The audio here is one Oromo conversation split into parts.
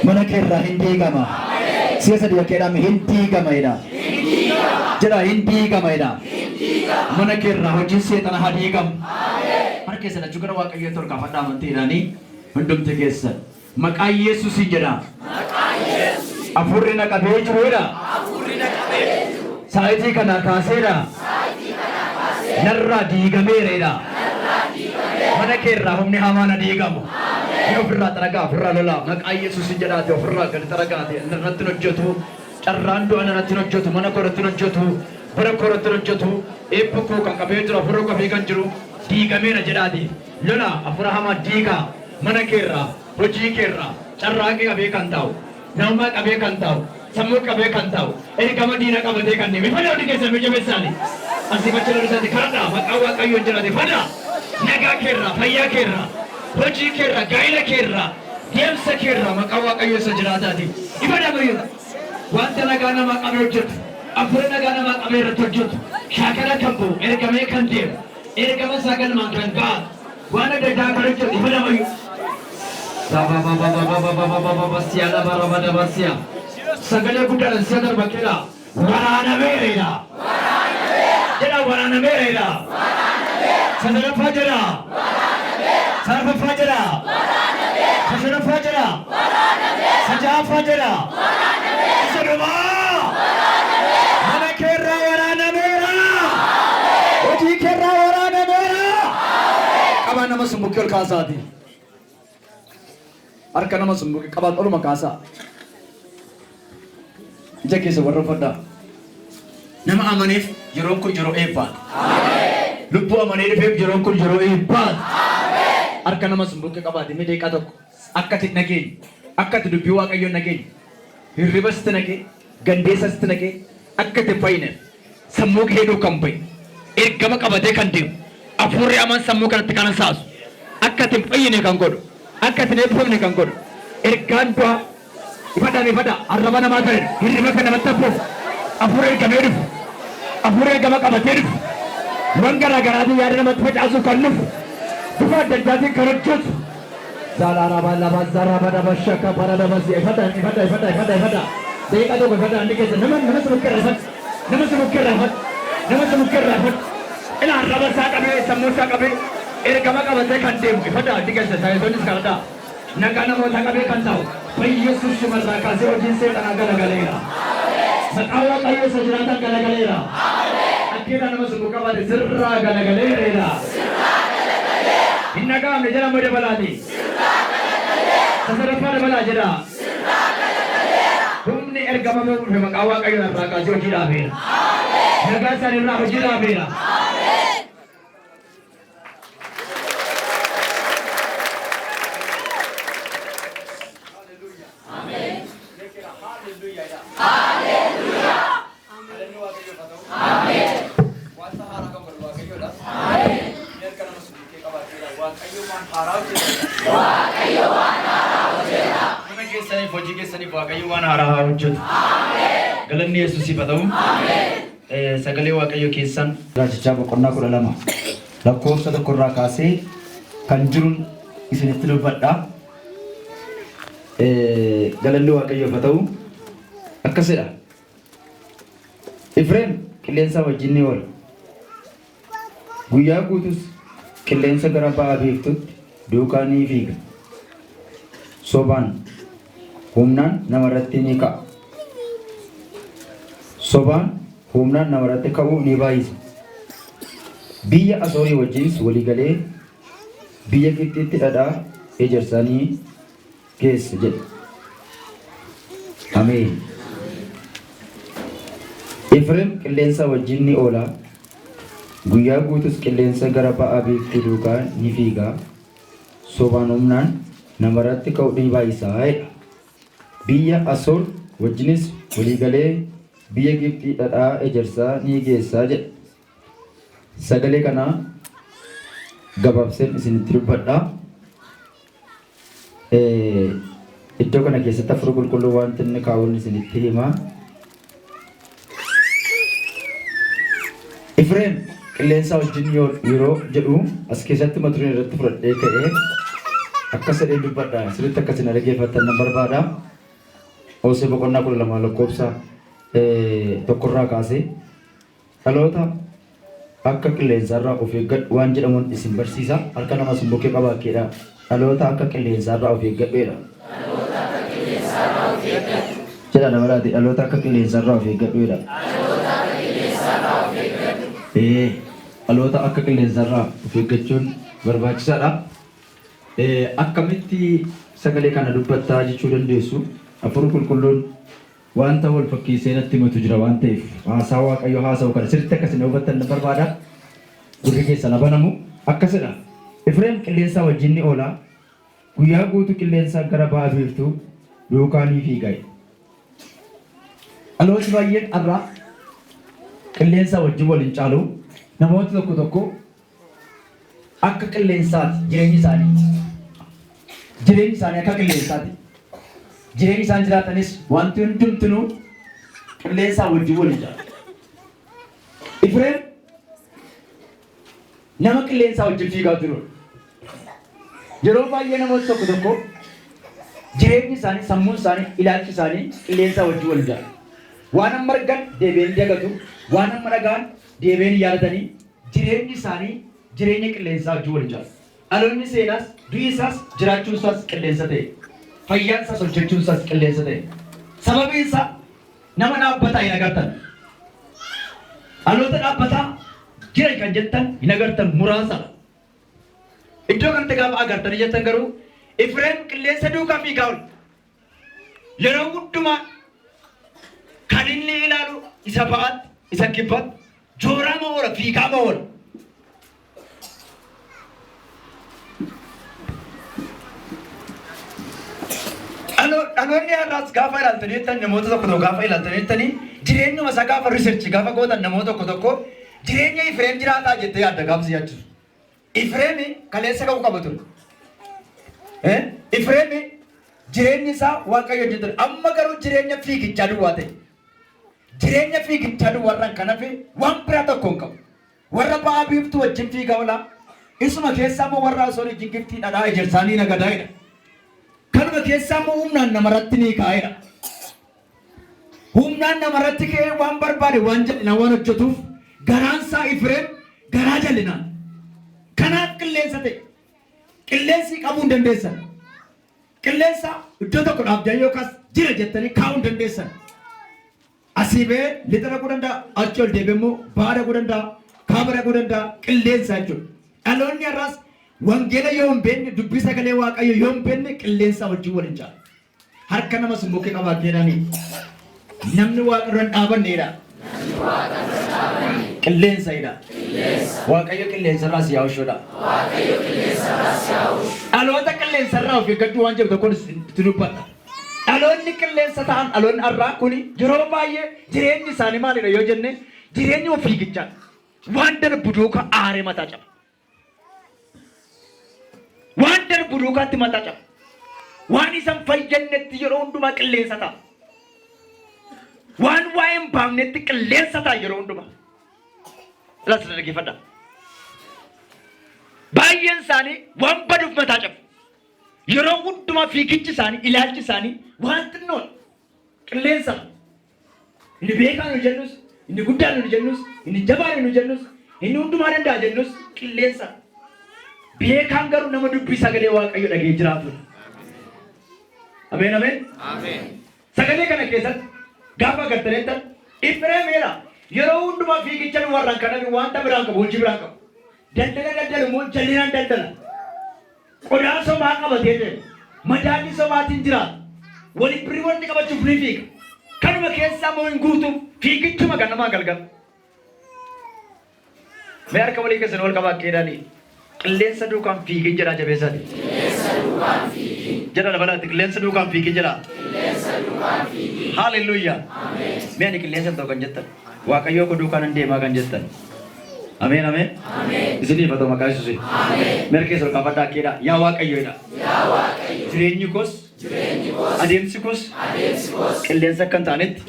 Mana kerra hindi gama. Siasa dia kera hindi gama ida. Jera hindi gama ida. Mana kerra hoji setan hadi gam. Har kesa juga rawak ayo tor kafa da manti rani. Mendum te kesa. Maka Yesus jera. Afurina kabe jura. Saiti kana kasera. Narra di gamereda. Mana kerra humne hamana di gamu. Yo firra taraga firra lola maka Yesus jera te firra kan taraga te narratno jotu. Carrandu anarratno jotu mana korratno jotu. Bara korratno jotu. Eppuko kan kabe jura firra kabe kan juru. Di gamera jera di. Lola afura hama diga. Mana kerra hoji kerra. Carrage kabe kan tau. Nama kabe kan tau. Samu kabe kan tau. Eri kama dina kabe te kan ni. Mifada di kesa meja mesali. Asli baca lalu sati karena makawa kayu jera di pada. Naga kerra, paya kerra. Hoji kerra, gaila kerra. Diamsa kerra makawa kayu sajera tadi. Ibadah bayu. Wanta nagana makabe jut. Apure nagana makabe rotjut. Shakara kampu. Eri kame kandir. Eri kama sagan makan ba. Wana dada karjut. Ibadah bayu. Baba siala barabada basia. Sagale kudaran siadar bakira. Warana mereda. Jera warana mereda. Sadara fajara. Sarfa fajara. Sadara fajara. Saja fajara. Sarva. Mana kerra warana mera. Oji kerra warana mera. Kaban nama sembukir kasadi. Arka nama sembukir kaban olu makasa. Jeki sewarna fada. Nama amanif jerongku jero epat. Lupu amanif jerongku jero epat. Arka nama sembukir kaban demi dekatok. Akatit nagin. Akat dubiwa kayo nagin. Hiribas tenage. Gandesas tenage. Akat paine. Sembuk hedu kampai. Gama kabade kandim. Afuri aman sembuk tikanan sas. Akat paine kangodo. Akat nepone kangodo. Gandwa. Ifada arrabana matar hirima kana matapu afure kamerif afure gama kamaterif wangara garadi yarina matfaj azu kanuf dufa dajati karajut zalara bala bazara bada bashaka parada basi ifada deka to ifada andike nama semukir rahat ila arraba kabe samosa kabe gama kamate kandem ifada andike saya sonis karada nagana mo thakabe kantao Yesus Shimarra kasi ojin se tanagala galera. Sakawa kayo sa jirata galera. Akira nama sumuka bade sirra galera. Innaga mejara mode baladi. Sasara pare bala jira. Humni ergama mo makawa kayo na kasi ojin abera. Naga sa nira ojin abera. Galanni Yesus sifatamu. Sagale Waaqayyo keessan raajicha boqonnaa 12 lakkoofsa tokkorraa kaasee kan jiruun isinitti dubbadha. Galanni Waaqayyoof haa ta'u akkasidha. Efreem qilleensa wajjin ni oola. Guyyaa guutus qilleensa gara ba'a biiftutti duukaa ni fiiga. Sobaan humnaan namarratti ni ka'a. Sobaan humnaan namarratti ka'uu ni baay'isa. Biyya Asoorii wajjinis waliigalee biyya Gibxitti dhadhaa ejersaa ni geessa jedha. Ameen. Efreem qilleensa wajjin ni oola. Guyyaa guutus qilleensa gara ba'a biiftuu duukaa ni fiiga. Sobaan humnaan namarratti ka'uu ni baay'isa. Biyya Asoor wajjinis waliigalee biyya Gibxii dhadhaa ejersaa ni geessaa jedha. Sagalee kana gabaabseen isinitti dubbadha. Iddoo kana keessatti afur qulqulluu wanti inni kaa'uun isinitti hima. Efreem qilleensa wajjin yeroo jedhu as keessatti mata dureen irratti fudhadhee ka'ee akka sadeen dubbadha. Sirriitti akkasiin dhaggeeffattan nan barbaada. Hosee boqonnaa 12 lakkoofsa tokkorraa kaasee dhaloota akka qilleensarraa of eeggadhu waan jedhamuun isin barsiisa. Harka nama simbokkee qabaakeedha. Dhaloota akka qilleensarraa of eeggadhuedha. Jedha dabalaati dhaloota akka qilleensarraa of eeggadhuedha. Dhaloota akka qilleensarraa of eeggachuun barbaachisaadha. Akkamitti sagalee kana dubbattaa jechuu dandeessu? Hafuurri qulqulluun wanta wal fakkiisee natti himatu jira waan ta'eef haasaa Waaqayyo haasa'u kana sirriitti akkasiin hubattan barbaada. Gurri keessan banamu akkasidha. Efreem qilleensa wajjin ni oola. Guyyaa guutuu qilleensa gara ba'a biiftuu duukaanii fiigaa. Dhalooti baay'een irraa qilleensa wajjin waliin caalu namoota tokko tokko akka qilleensaati jireenyi isaanii akka qilleensaati. Jireenyi isaan jiraatanis wanti hundumtuu qilleensa wajjin waliin caalu. Efreem nama qilleensa wajjin fiigaa jiru. Yeroo baay'ee namoota tokko tokko jireenyi isaanii, sammuun isaanii, ilaalchi isaanii qilleensa wajjin waliin caalu. Waan amma argan deebi'anii dagatu, waan amma dhagaan deebi'anii yaadatanii jireenyi isaanii jireenya qilleensaa wajjin waliin caalu. Dhaloonni seenaas, du'i isaas, jiraachuun isaas qilleensa ta'e. Fayyaan isaas, hojjechuun isaas qilleensa ta'e. Sababiin isaa nama dhaabbataa hin agartan. Dhaloota dhaabbataa jira kan jettan hin agartan muraasadha. Iddoo kanatti gaafa agartanii jettan garuu Efreem qilleensa duukaa fiigaa oolu. Yeroo hundumaa kan inni ilaalu isa ba'aatti, isa kibbaatti, jooraama oola, fiigaama oola. Dhaloonni har'aas gaafa ilaaltanii jettan namoota tokko tokko gaafa ilaaltanii jettanii jireenyuma isaa gaafa riisirchi gaafa gootan namoota tokko tokko jireenya Efreem jiraataa jettee yaadda gaafsi jechuudha. Efreemi kaleessa qabu qaba ture. Efreemi jireenyi isaa Waaqayyo hojjetan amma garuu jireenya fiigichaa duwwaa ta'e. Jireenya fiigichaa duwwaarraan kan hafe waan biraa tokko hin qabu. Warra ba'a biiftuu wajjin fiigaa oola. Isuma keessaa immoo warra osoo wajjin giftii dhadhaa ejersaanii nagadaa'edha. Kanuma keessaa immoo humnaan namarratti ni kaa'edha. Humnaan namarratti ka'ee waan barbaade waan jal'inaa waan hojjetuuf garaan isaa Efreem garaa jal'inaan. Kanaaf qilleensa ta'e. Qilleensi qabuu hin dandeessan. Qilleensa iddoo tokko dhaabdan yookaas jira jettanii kaa'uu hin dandeessan. Asii ba'ee lixa dhaquu danda'a, achi ol deebi'ee immoo ba'a dhaquu danda'a, kaaba dhaquu danda'a, qilleensa jechuudha. Dhaloonni har'aas wangeela yoo hin beekne, dubbii sagalee Waaqayyo yoo hin beekne qilleensa wajjin waliin caalu. Harka nama simbokkee qabaateedhaani. Namni Waaqayyo hin dhaabanneedha. Qilleensadha. Waaqayyo qilleensarraa si yaa'ushoodha. Dhaloota qilleensarraa of eeggachuu waan jedhu tokkoon itti dubbadha. Dhaloonni qilleensa ta'an dhaloonni har'aa kuni yeroo baay'ee jireenyi isaanii maalidha yoo jenne jireenya of fiigichaa waan darbu duukaa aaree mataa caba. Waan darbu duukaatti mataa caba. Waan isan fayyannetti yeroo hundumaa qilleensa ta'a. Waan waa'ee hin baafnetti qilleensa ta'a yeroo hundumaa. Laas dhaggeeffadha. Baay'een isaanii waan baduuf mataa cabu. Yeroo hundumaa fiigichi isaanii, ilaalchi isaanii waan xinnoon qilleensa. Inni beekaan nu jennus, inni guddaan nu jennus, inni jabaan nu jennus, inni hundumaa danda'a jennus qilleensa. Beekaan garuu nama dubbii sagalee Waaqayyo dhagee jiraatudha. Ameen ameen. Sagalee kana keessatti gaafa agartaniittan Efreemidha. Yeroo hundumaa fiigicha warraan kana wanta biraan qabu, hojii biraan qabu. Daldala immoo jallinaan daldala. Qodaa somaa qabatee deema. Madaallii somaatiin jiraata. Waliin birrii wanti qabachuuf ni fiiga. Kanuma keessaa immoo hin guutuuf fiigichuma kan namaa galgala. Mee harka walii keessan wal qabaatteedhaani. Qilleensa duukaan fiigin jedhaa jabeessati. Jedha dabalaatti qilleensa duukaan fiigin jedhaa. Haaleluyyaa. Mee ani qilleensa ta'u kan jettan. Waaqayyoo ko duukaan hin deemaa kan jettan. Ameen ameen. Isinii fatoo maqaa Yesuusi. Merkee sol qabadhaa keedha. Yaa Waaqayyoodha. Jireenyi kos adeemsi kos qilleensa akka hin taanetti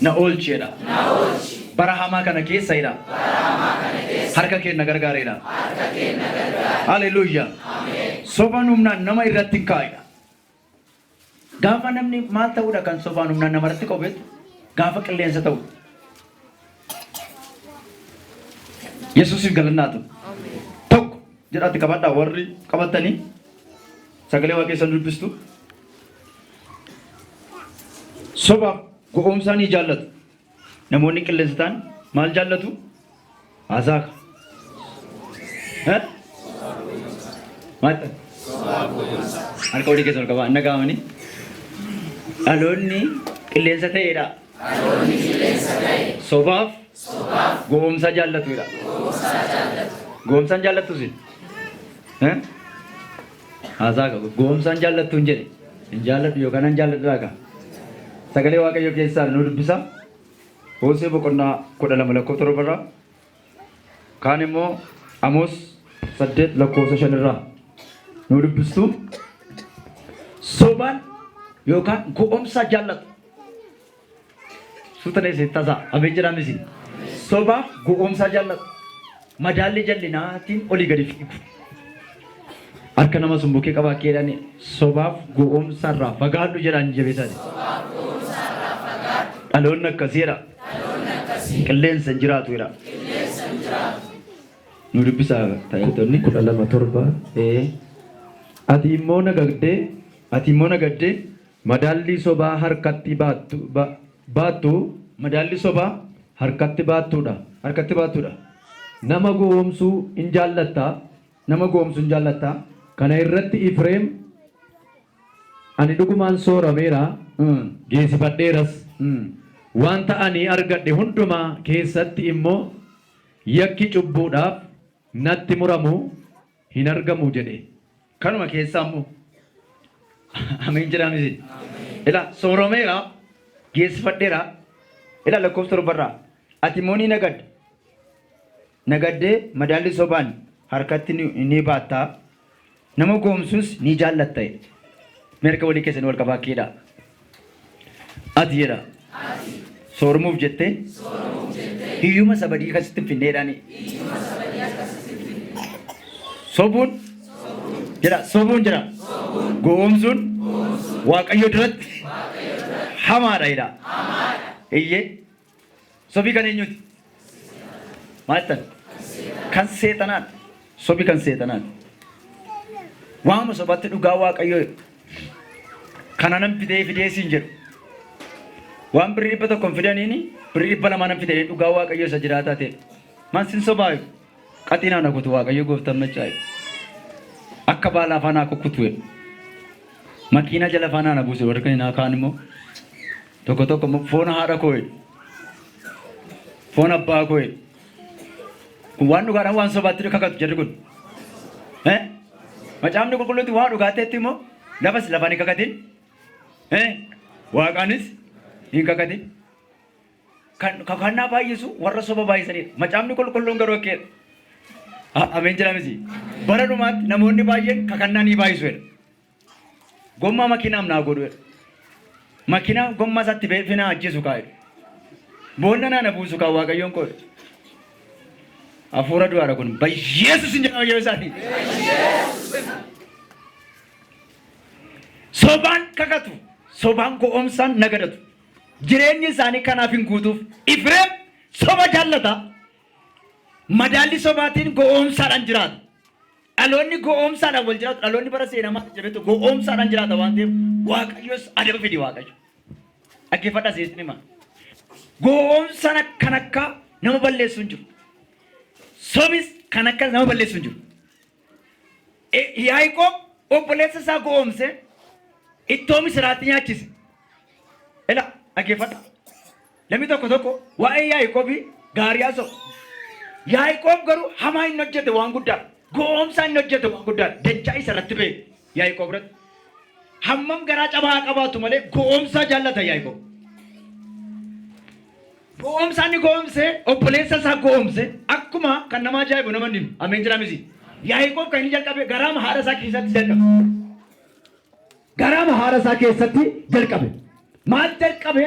na oolcheedha. Bara hamaa kana keessadha. Harka kee na gargaareedha. Haaleluyyaa. Sobaan humnaan nama irratti hin kaa'edha. Gaafa namni maal ta'uudha kan sobaan humnaan namarratti qobeetu gaafa qilleensa ta'u. Yesuusiif galannaatu. Tokko jedhatti qabadhaa warri qabatanii sagalee waaqessan dubbistu. Sobaaf gowwoomsaa ni jaallatu. Namoonni qilleensa ta'an maal jaallatu? Hasaaka. Maal ta'e? Harka walii keessa ol qabaa inni gaamanii. Dhaloonni qilleensa ta'eedha. Sobaaf gowwoomsaa jaallatuudha. Gowwoomsaan jaallattu si? Hasaaka gowwoomsaan jaallattu hin jedhe. Hin jaalladhu yookaan hin jaalladhu laaka. Sagalee Waaqayyo keessaa nu dubbisa. Hosee boqonnaa 12 lakkoofsa 7 irraa. Kaan immoo Amoos 8 lakkoofsa 5 irraa nu dubbistu. Sobaan yookaan gowwoomsaa jaallatu. Suuta neesee tasaa abeen jedhamisi. Sobaaf gowwoomsaa jaallatu. Madaalli jallinaatiin olii gadi fiigu. Harka nama sumbukee qabaa keedhani sobaaf gowwoomsaarraa fagaadhu jedhaan jabeessani. Dhaloonni akkasiidha. Qilleensa hin jiraatu jedha. Nu dubbisaa taa'eltoonni 12:7. Ati immoo nagaddee madaalli sobaa harkatti baattu madaalli sobaa harkatti baattuudha. Nama gowwoomsuu hin jaallatta. Kana irratti Ifreem ani dhugumaan soorameera geessifadheeras. Wanta ani argadhe hundumaa keessatti immoo yakki cubbuudhaaf natti muramu hin argamu jedhe. Kanuma keessaa immoo ameen jedhamisi. Ila soorameera geessifadheera. Ila lakkoofsa 7 irraa ati immoo ni nagaddee madaalli sobaan harkatti ni baattaa. Nama gowwoomsuus ni jaallatta. Meerka walii keessanii wal qabaa keedha. Ati jedha. Soormuuf jettee hiyyuma sabadii akkasitti hin finneedhaani. Sobuun jedha. Gowwoomsuun Waaqayyo duratti hamaadha jedha. Iyyee sobii kan eenyuti? Maal ta'an? Kan seexanaadha. Sobii kan seexanaadha. Waanuma sobatti dhugaa Waaqayyo kana nan fidee siin jedhu. Waan birrii 100 fidaniini birrii 200 nan fidee dhugaa Waaqayyo isa jiraataa ta'e. Man sin sobaayu qaxinaa na kutu Waaqayyo gooftaan machaa'e. Akka baala afaanaa kukkutu makiina jala afaanaa na buuse warra kan kaan immoo tokko foon haadha koo foon abbaa koo kun waan dhugaadhaan waan sobaatti kakatu jedhu kun. Macaafni qulqulluutti waan dhugaateetti immoo lafas lafaan hin kakatin. Waaqaanis hin kakatin. Kakannaa baay'isu warra soba baay'isanidha. Macaafni qulqulluun garuu akkeedha. Ameen jedhamisi. Bara dhumaatti namoonni baay'een kakannaa ni baay'isu. Gommaa makiinaam naa godhu. Makiinaa gommaa isaatti finaa ajjeesu kaa'edha. Boolla naana buusu kaa Waaqayyoon koo. Hafuura du'aadha kun Yesuus hin jedhamu yoo isaati. Sobaan kakatu, sobaan gowwoomsaan nagadatu. Jireenyi isaanii kanaaf hin guutuuf. Ifreem soba jaallata. Madaalli sobaatiin gowwoomsaadhaan jiraata. Dhaloonni gowwoomsaadhaan wal jiraatu. Dhaloonni bara seenamaa jabeetu gowwoomsaadhaan jiraata waan ta'eef Waaqayyos adaba fidi Waaqayyo. Dhaggeeffadhaa seesni hima. Gowwoomsaan kan akka nama balleessu hin jiru. Sobis kan akka nama balleessu hin jiru. Yaaqoob obboleessa isaa gowwoomse ittoo misiraatti nyaachise. Ela dhaggeeffadhaa. Namni tokko waa'ee Yaaqoobii gaarii haasa'u. Yaaqoob garuu hamaa hin hojjete waan guddaa. Gowwoomsaa hin hojjete waan guddaa. Dachaa isa irratti ba'e Yaaqoob irratti. Hammam garaa cabaa qabaatu malee gowwoomsaa jaallata Yaaqoob. Gowwoomsaan ni gowwoomse obboleessa isaa gowwoomse akkuma kan nama ajaa'ibu nama hin ameen jedhamisi. Yaaqoob kan inni jalqabe garaama haadha isaa keessatti jalqabe. Garaama haadha isaa keessatti jalqabe. Maal jalqabe?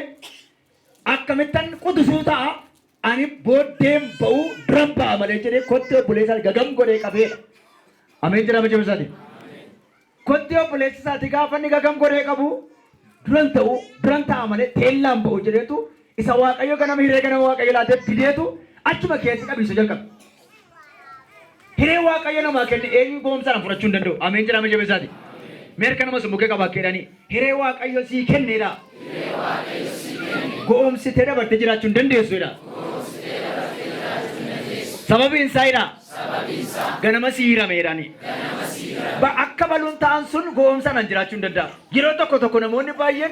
Akkamittan qutusuu ta'a ani booddeen ba'uu duran ba'a malee jedhee kottee obboleessa gagam godhee qabeedha. Ameen jedhama jechuusaati. Kottee obboleessa isaati gaafa inni gagam godhee qabu duran ta'u duran ta'a malee teellaan ba'u jedheetu isa waaqayyo ganama hiree ganama waaqayyo laatee fideetu achuma keessa qabiisa jalqaba. Hiree waaqayyo namaa kenne eenyu goomsaan fudhachuu hin danda'u. Ameen jedhama jabeessaati. Meerka nama summukee qabaakkeedhaani hiree waaqayyo sii kenneedha. Goomsitee dabartee jiraachuu hin dandeessuudha. Sababiin isaayidha. Ganama sii hirameedhaani. Akka baluun ta'an sun goomsaan jiraachuu hin danda'a. Yeroo tokko tokko namoonni baay'een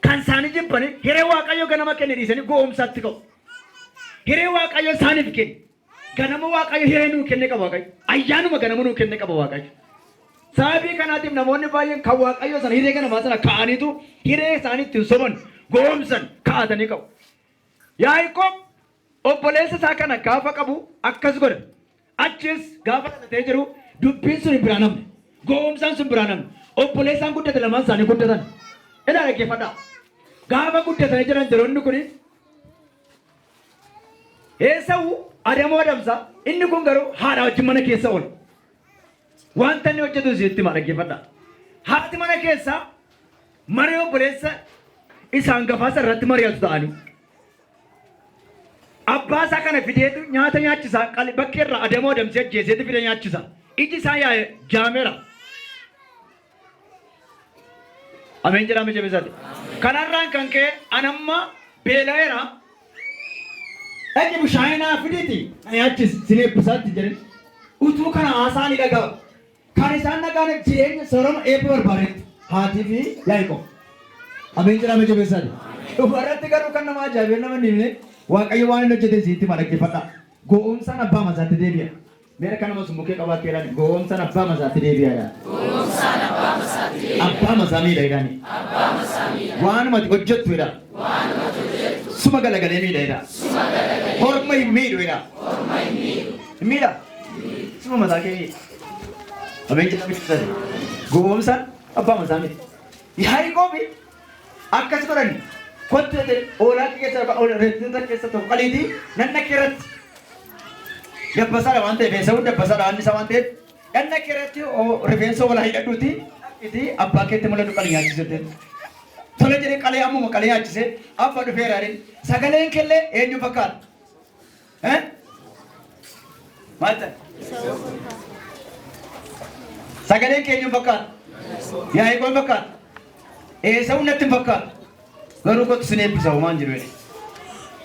kan isaanii jibbani hiree waaqayyo ganama kenne dhiisanii goomsaatti ka'u. Hiree waaqayyo isaaniif kenne. Ganama waaqayyo hiree nuu kenne qaba waaqayyo. Ayyaanuma ganama nuu kenne qaba waaqayyo. Sababii kanaatiif namoonni baay'een kan waaqayyo sana hiree ganamaa sana ka'aniitu hiree isaaniitti soban goomsan ka'atanii qabu. Yaaqoob obboleessa isaa kana gaafa qabu akkas godha. Achis gaafa dhalatee jiru dubbiin sun hin biraan hamne. Goomsaan sun biraan hamne. Obboleessaan guddate lamaan isaanii guddatan. Ilaa dhaggeeffadhaa. Gaafa guddatanii jiran jiroonni kuni Esawu Adamoo adamsa inni kun garuu haadha wajjin mana keessa oola. Wanta inni hojjetu sitti maa dhaggeeffadhaa. Haati mana keessa maree obboleessa isaan gafaasa irratti mari'atu ta'anii. Abbaa isaa kana fideetu nyaata nyaachisaa bakkee irraa Adamoo adamsee ajjeeseetu fide nyaachisa. Iji isaa yaa'e jaameera. Ameen jedhama jabeessaati. Kanarraan kan ka'e anamma beela'eera. Dhaqi bishaayinaa fiditi nyaachis sineebbisaatti jedhan utuu kana haasaan dhaga'a. Kan isaan dhaga'an jireenya soorama eebba barbaadetti haatii fi Yaaqoob. Ameen jedhama jabeessaati. Dhumarratti garuu kan nama ajaa'ibeen nama himne waaqayyo waan inni hojjete sitti maa dhaggeeffadhaa. Goomsaan abbaa masaatti deebi'a. Meera kana summukee qabaakkeedhaan goomsaan abbaa masaatti deebi'aadha. Abbaa masaa miidhagani. Waanuma hojjettuudha. Suma galagalee miidhagdha. Horma hin miidhuudha. Miidha. Suma mataa kee miidha. Ameen jedhama jabeessaati. Goomsaan abbaa masaa miidha. Yaaqoob akkas godhani. Kottete oolaa keessa tokko qaliitii nanna keerratti. Dabbasaadha waan ta'eef Esaawuun dabbasaadha waan isa waan ta'eef nanna keerratti rifeensa walaa hidhadhuuti itti abbaa keetti mul'atu qalee nyaachisete. Tole jedhee qalee ammuma qalee nyaachise abba dhufeera jedhee sagaleen kellee eenyu fakkaata? Maal ta'e? Sagaleen kee eenyu fakkaata? Yaaqoob fakkaata? Esaawuun natti hin fakkaatu. Garuu kottu sin eebbisa uumaan jiru jedhe.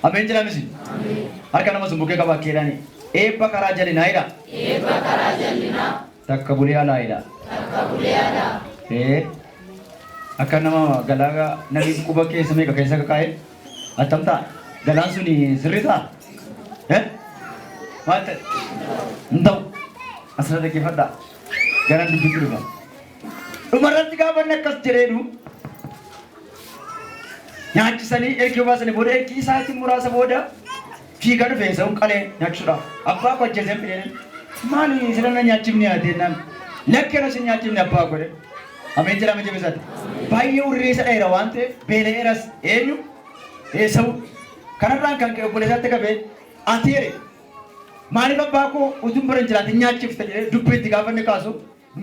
Ameen jedhamisi. Harka nama summukee qabaakkeedhaani. Eebba karaa jallinaa jedha. Eebba karaa jallinaa. Takka bulee alaa jedha. Takka bulee alaa. Akka nama galaa namni quba keessa meeqa keessa kakaa'e attam ta'a. Galaan suni sirrii ta'a. Maal ta'e? Hin ta'u. Asirra dhaggeeffadhaa. Garaan dubbisu dhufa. Dhumarratti gaafa inni akkas jedheenu nyaachisanii ergi obaasanii booda ergi isaatiin muraasa booda fiigaa dhufe Esaawuun qalee nyaachuudhaaf abbaa koo ajjeeseen fideen maali sirna nyaachifni yaadeenaan lakkeen osin nyaachifni abbaa godhe. Ameen jedhama jabeessaati. Baay'ee urriisa dheera waan ta'eef beela'eeras eenyu Esaawuun. Kanarraan kan ka'e obboleessaatti qabee ati jedhe maaliif abbaa koo utuun bara hin jiraatin nyaachifte jedhee dubbii itti gaafa inni kaasu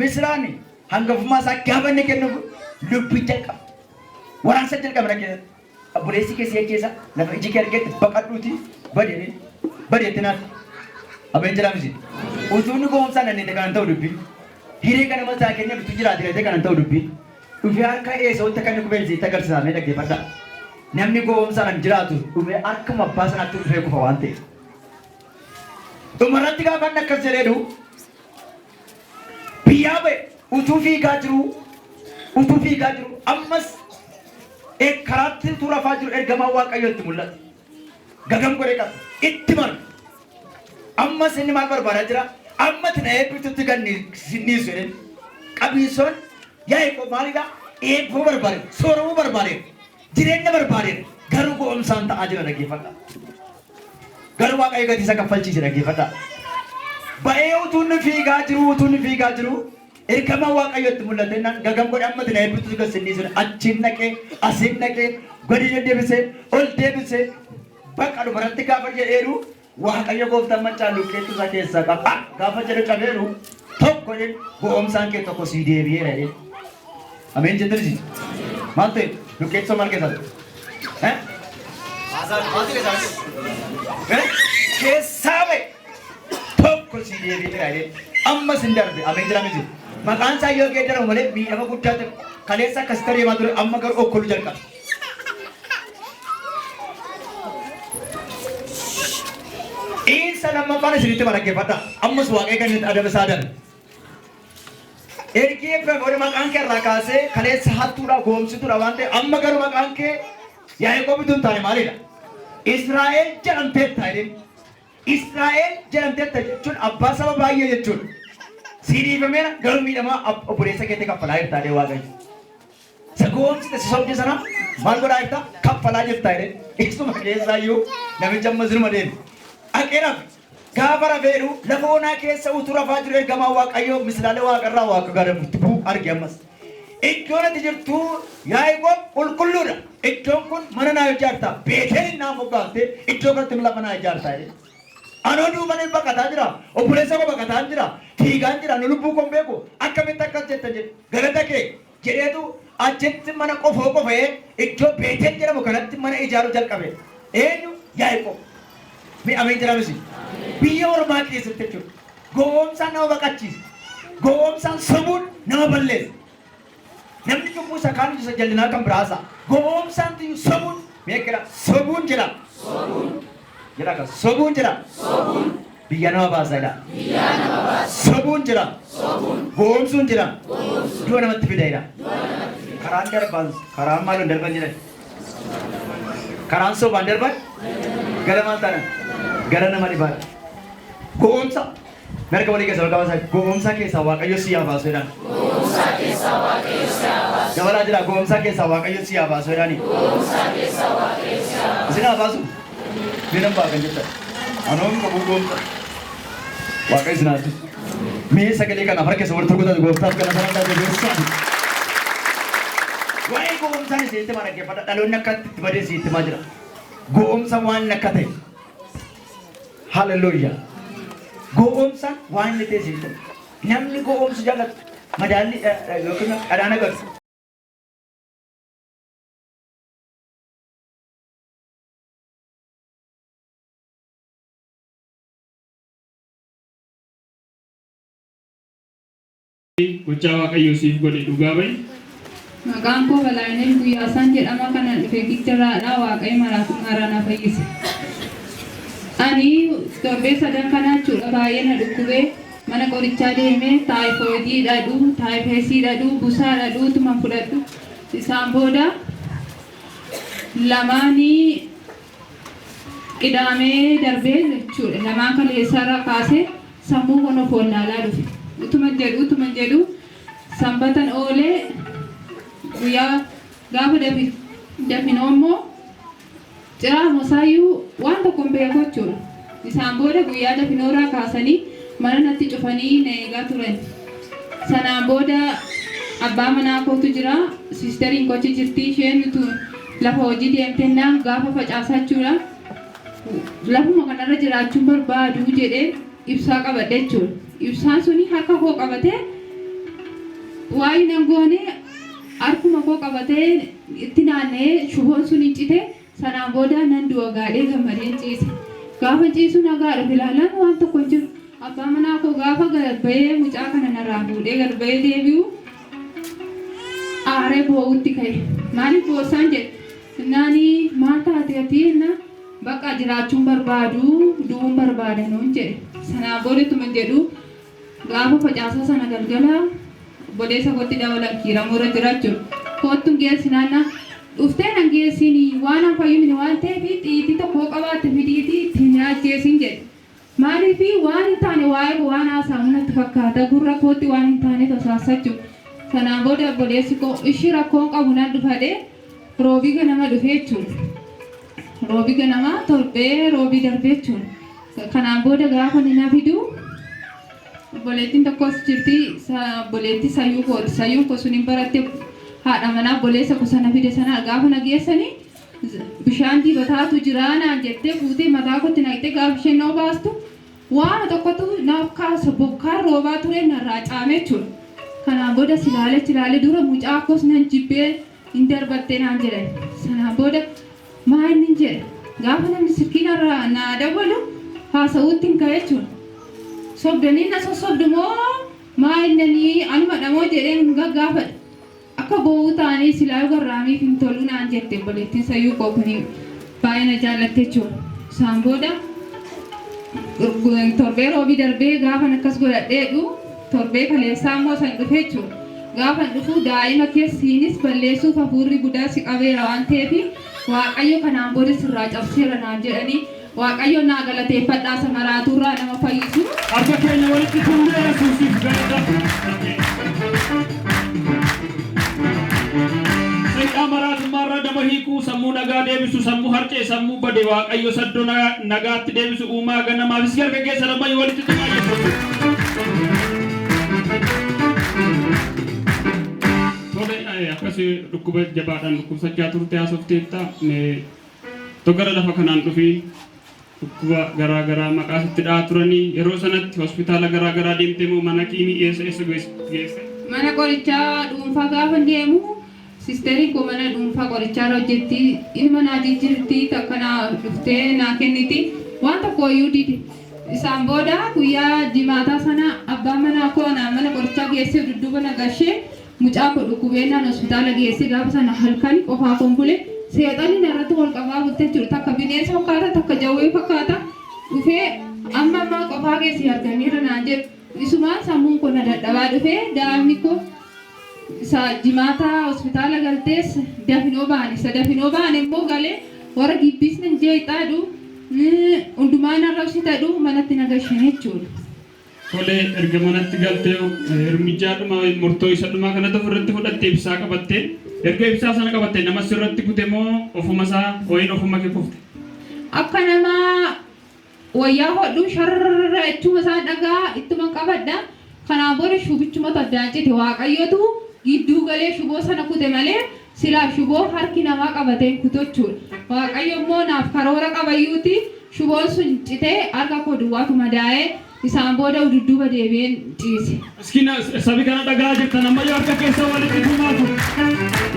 misiraani hangafummaa isaa gaafa inni kennuuf dubbii jalqaba. Waraansa jalqaba na keessatti. Obboleessi keessi ajjeesa lafa iji kee argetti baqadhuuti badeetti naati. Ameen jedhamisi. Utuu inni goomsaan dandeette kanan ta'u dubbii. Hiree kana mataa keenya bitu jiraate jedhee kanan ta'u dubbii. Dhufee harka Esaawutti akka inni qubeen sitti agarsiisamee dhaggeeffadha. Namni goomsaan jiraatu dhufee harkuma abbaa sanaatti dhufee kufa waan ta'eef. Dhumarratti gaafa inni akkas jedheedhu biyyaa ba'e utuu fiigaa jiru ammas karaatti turafaa jiru ergamaa waaqayyo itti mul'ata. Gagam godhee qaba. Itti mara. Ammas inni maal barbaadaa jira? Ammatti na eebbitutti kan niisu jedheen. Qabiinsoon Yaaqoob maalidha? Eebbuu barbaade, sooramuu barbaade, jireenya barbaade garuu goomsaan ta'aa jira dhaggeeffadha. Garuu waaqayyo gatii isa kaffalchiise dhaggeeffadha. Ba'ee utuu inni fiigaa jiru ergama waaqayyotti mul'ate nan gagam godhe ammatti na eebbitutti kan niisu achiin naqee asiin naqee gadi deebisee ol deebisee bakka dhumarratti gaafa jedheeru waaqayyo gooftaan machaan luqqeettu isaa keessaa qaba. Gaafa jedhe qabeeru tokko goomsaan kee tokko sii deebi'eera jedhe. Ameen jettirisi. Malte, lu keessa maal keessa? Asal mati keessa. Keessa be. Tokko si deebi'ee taa'ee amma sin darbe ameen jira miti. Maqaan isaa yoo geeddaran malee miidhama guddaa ta'e kaleessa akkas taree maa ture amma garuu okkolu jalqabe. Isa lammaffaan isinitti dhaggeeffadha. Ammas waaqayyo kan inni adaba isaa darbe. Ergi Eebbifaame maqaan kee irraa kaasee kaleessa hattuudha goomsituudha waan ta'eef amma garuu maqaan kee Yaaqoob tun taa'e maalidha? Israa'el jedhamtee taa'e. Israa'el jedhamtee taa'e jechuun abbaa saba baay'ee jechuudha. Sidiifamee garuu miidhama obboleessa keetti kaffalaa jirta adee waaqayyo. Isa goomsite si sobde sana maal godhaa jirta? Kaffalaa jirta adee. Isuma keessaa iyyuu namicha amma zilma deemu. Akeeraaf gaafa rafeedhu lafa onaa keessa utuu rafaa jiru ergamaa waaqayyoo mislaalee waaqarraa waaqa garamutti bu'u arge ammas. Iddoon ati jirtu Yaaqoob qulqulluudha. Iddoon kun mana naa ijaarta. Beeteen naa moggaafte iddoo kanatti lafa naa ijaarta. Anoo duubanii baqataa jira. Obboleessa koo baqataa jira. Fiigaan jira. Nu lubbuu koon beeku. Akkamitti akkas jetta jedhe. Galata kee jedheetu achitti mana qofee iddoo Beeteen jedhamu kanatti mana ijaaruu jalqabe. Eenyu Yaaqoob. Mi ameen jedhamisi. Biyya ormaa keessatti jechuudha. Gowwoomsaan nama baqachiisa. Gowwoomsaan sobuun nama balleessa. Namni cubbuu isa kaan isa jallinaa kan biraasa. Gowwoomsaan tiyyu sobuun meeqadha? Sobuun jira. Jira kan sobuun jira. Biyya nama baasaadha. Sobuun jira. Gowwoomsuun jira. Du'a namatti fidaadha. Karaan darban karaan maaliin darban jira. Karaan sobaan darban gara maal taana? Gara nama dhibaadha. Gowwoomsa. Mereka walii keessa walqabaa isaa gowwoomsa keessaa waaqayyo si haa baasu jedhaan. Gowwoomsa keessaa waaqayyo si haa baasu. Dabalaa jira gowwoomsa keessaa waaqayyo si haa baasu jedhaani. Gowwoomsa keessaa waaqayyo si haa baasu. Isin haa baasu. Diinan baa kan jettan. Anoon qabu gowwoomsa. Waaqayyo isin haa baasu. Mee sagalee kanaaf harka isa wal turguutaa gooftaaf kana sana taate beeksisaa. Waa'ee gowwoomsaan isinitti maa dhaggeeffadha dhaloonni akka itti badee isinitti maa jira. Gowwoomsa waan akka ta'e. Hallelujah. Gowwoomsa waan inni teessifte. Namni gowwoomsu jaallatu madaalli yookiin qadaana garsu. Gochaa waaqayyoo siif godhe dhugaa ba'i. Maqaan koo Balaayineen Guyyaasaan jedhama kanan dhufee gicharraadhaa waaqayyo maraana fayyise. Ani torbee sadan kanaa jechuudha baay'ee na dhukkubee mana qorichaa deemee taayifoodii dhadhu, taayifeesii dhadhu, busaa dhadhu, tuma fudhadhu. Isaan booda lamaanii qidaamee darbee jechuudha. Lamaan kaleessarraa kaasee sammuu kana follaalaa dhufe. Utuma jedhu sanbatan oolee guyyaa gaafa dafinoo immoo ciraa mosaayyuu waan tokko hin beeku jechuudha. Isaan booda guyyaa dafinoorraa kaasanii mana natti cufanii na eegaa turan. Sanaan booda abbaa manaa kootu jira, siisteriin kochi jirti, isheen lafa hojii deemtennaan gaafa facaasaa jechuudha. Lafuma kanarra jiraachuun barbaadu jedhee ibsaa qabadhe jechuudha. Ibsaan suni harka koo qabatee waa'ee nan goonee harkuma koo qabatee itti naanna'ee shuboon sun hincite. Sanaan booda nan du'a gaadhee gammadeen ciise. Gaafa ciisu nagaadha filaalaan waan tokko hin jiru. Abbaa manaa koo gaafa garba'ee mucaa kana narraa fuudhee garba'ee deebi'u aaree boo'utti ka'e. Maaliif boosaan jedhe? Naanii maal taate ati jenna bakka jiraachuun barbaadu du'uun barbaada nuun jedhe. Sanaan booda tuma jedhu gaafa facaasaa sana galgala obboleessa kootti dabalan kiiramuura jiraachuun koottuun geessinaanna dhuftee nan geessinii waan an fayyumne waan ta'eef xiitii tokko qabaatte fidiitii ittiin ajjeesin jedhe. Maaliif waan hin taane waa'ee waan haasa'amu natti fakkaata gurra kootti waan hin taane tasaasachuu. Sanaan booda obboleessi koo ishii rakkoon qabu nan dhufadhee roobii ganama dhufee jechuudha. Roobii ganama torbee roobii darbee jechuudha. Kanaan booda gaafa ni na fidu obboleettiin tokkos jirti obboleetti sayyuu kooti. Sayyuun koo sun hin baratte haadha manaa obboleessa koo sana fide sana gaafa na geessanii bishaan dibataatu jira naan jettee fuutee mataa kootti naqxee gaafa isheen na baastu waan tokkotu naaf kaasa bokkaan roobaa ture narraa caame jechuudha. Kanaan booda silaale dura mucaa koos nan jibbee hin darbattee naan jedhan. Sanaan booda maa inni jedhe gaafa namni silkiinarraa naa dabalu haasawuutti hin ka'e jechuudha. Sobdanii na sossobdu moo maa innanii anuma dhamoo jedheen gaggaafadha. Akka boo'uu ta'anii silaa garraamiif hin tolu naan jette obboleettiin sayyuu qophanii baay'ee na jaallatte jechuudha. Isaan booda torbee roobii darbee gaafan akkas godhadheedhu torbee kaleessaa immoo san dhufe jechuudha. Gaafan dhufu daa'ima keessiinis balleessuuf hafuurri budaa si qabeera waan ta'eef Waaqayyo kanaan booda sirraa cabseera naan jedhanii Waaqayyo naa galateeffadhaa samaraaturraa nama fayyisu. Harka keenya walitti fuudhee Yesuusiif galata. Seeqaa maraatummaarra nama hiikuu sammuu nagaa deebisu sammuu harcee sammuu bade Waaqayyo saddoo nagaatti deebisu uumaa ganamaafis garga keessa namayyu walitti tuqaa Yesuus. Akkasii dhukkuba jabaadhaan dhukkubsachaa turte haasofteetta tokko lafa kanaan dhufii dhukkuba garaagaraa maqaa sitti dhahaa turanii yeroo sanatti hospitaala garaagaraa deemtee moo mana kiimii eessa geesse? Mana qorichaa dhuunfaa gaafa deemu sisteriin koo mana dhuunfaa qorichaa hojjetti ilma naatii jirti takkanaa dhuftee naa kenniti waan tokko iyyuu didi. Isaan booda guyyaa jimaataa sana abbaan manaa koo mana qorichaa geessee dudduuba nagashee mucaa koo dhukkubeenaan hospitaala geesse gaafa sana halkan qofaa konbulee seexanni narratti wal qabaa bultee jiru takka bineensa fakkaata takka jawwee fakkaata dhufee amma qofaa geesse arganiira naan jedhu isumaan sammuun koo na dadhabaa dhufee daa'imni koo jimaataa hospitaala galtees dafinoo baane isa dafinoo baane immoo galee warra gibbiis nan jeexaadhu hundumaa narrabsitadhu manatti nagashan jechuudha. Tole erga manatti galtee hirmijaadhuma murtoo isa dhumaa kanatti ofirratti fudhattee ibsaa qabattee erga ibsaa sana qabattee nama sirratti kute moo ofuma isaa wayiin ofuma kee kufte? Akka nama wayyaa hodhuu sharra ittuma isaa dhagaa ittuma qabadda. Kanaan booda shubichuma addaan cite Waaqayyotu gidduu galee shuboo sana kute malee silaaf shuboo harki namaa qabateen kutochuudha. Waaqayyo immoo naaf karoora qabayyuuti shuboon sun citee harka koo duwwaatu madaa'ee isaan booda dudduuba deebi'een ciise. Iskina sabi kana dhagaa jirtan ammayyo harka keessa walitti tumaatu.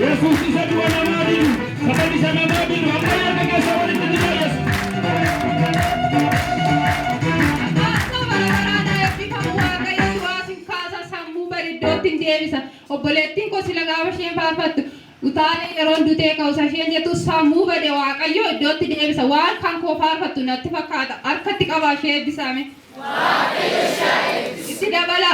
Yesuus isa du'a namaa diinu saban isa namaa diinu ammayyo harka keessa walitti tumaa Yesuus. Iddootti deebisa obboleettiin koo sila gaafa isheen faarfattu utaalee yeroo dutee ka'usa isheen jettu sammuu bade Waaqayyo iddootti deebisa waan kan koo faarfattu natti fakkaata harkatti qabaa ishee eebbisame. Itti dabala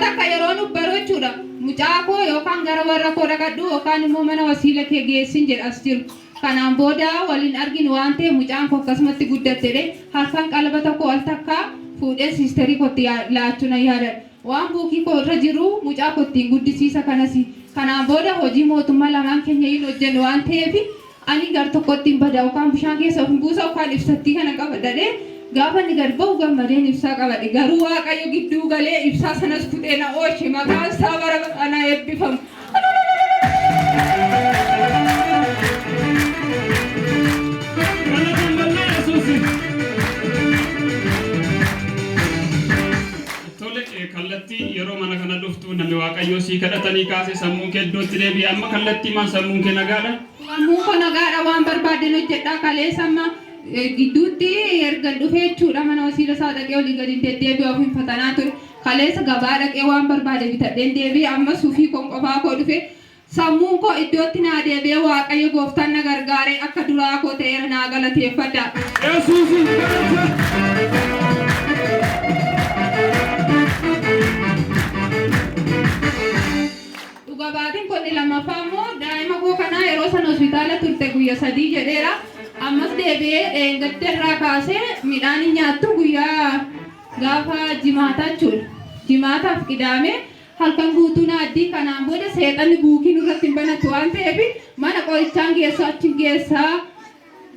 takka yeroo nu baruu jechuudha mucaa koo yookaan gara warra koo dhaqadhu yookaan immoo mana wasiila kee geessin jedhas jiru. Kanaan booda waliin arginu waan ta'eef mucaan koo akkasumatti guddatte harkaan qalaba tokko al takka fuudhee siisterii kootti laachuu na yaadadha. Waan buukii koo irra jiru mucaa koo ittiin guddisiisa kanas. Kanaan booda hojii mootummaa lamaan keenya hin hojjennu waan ta'eef ani gar tokkotti hin bada yookaan bishaan keessa of buusa yookaan ibsattii kana qabadhadhee gaafa inni gad ba'u gammadeen ibsaa qabadhe garuu Waaqayyo gidduu galee ibsaa sanas kutee na oolche maqaan isaa bara kanaa eebbifamu. Kallattii yeroo mana kana dhuftu namni Waaqayyoo sii kadhatanii kaase sammuun kee iddootti deebi'e amma kallattii maan sammuun kee nagaadha? Sammuun koo nagaadha waan barbaadan hojjedhaa kaleessa amma gidduutti erga dhufee jechuudha mana wasiila isaa dhaqee olii gadi deddeebi'ee of hin fatanaa ture kaleessa gabaa dhaqee waan barbaade bitadheen deebi'ee amma suufii koo qofaa koo dhufe sammuun koo iddootti naa deebi'ee Waaqayyo gooftaan na gargaaree akka duraa koo ta'eera naa galateeffadha. Dhugabaatiin konni lammaffaa immoo daa'ima koo kanaa yeroo sana hospitaala turte guyyaa 3 jedheera. Ammas deebi'ee dheengadde irraa kaasee midhaan hin nyaattu guyyaa gaafa jimaataa jechuudha. Jimaataaf qidaamee halkan guutuu naaddii kanaan booda seexanni buukiin irratti hin banatu waan ta'eef mana qorichaan geessaa achi geessaa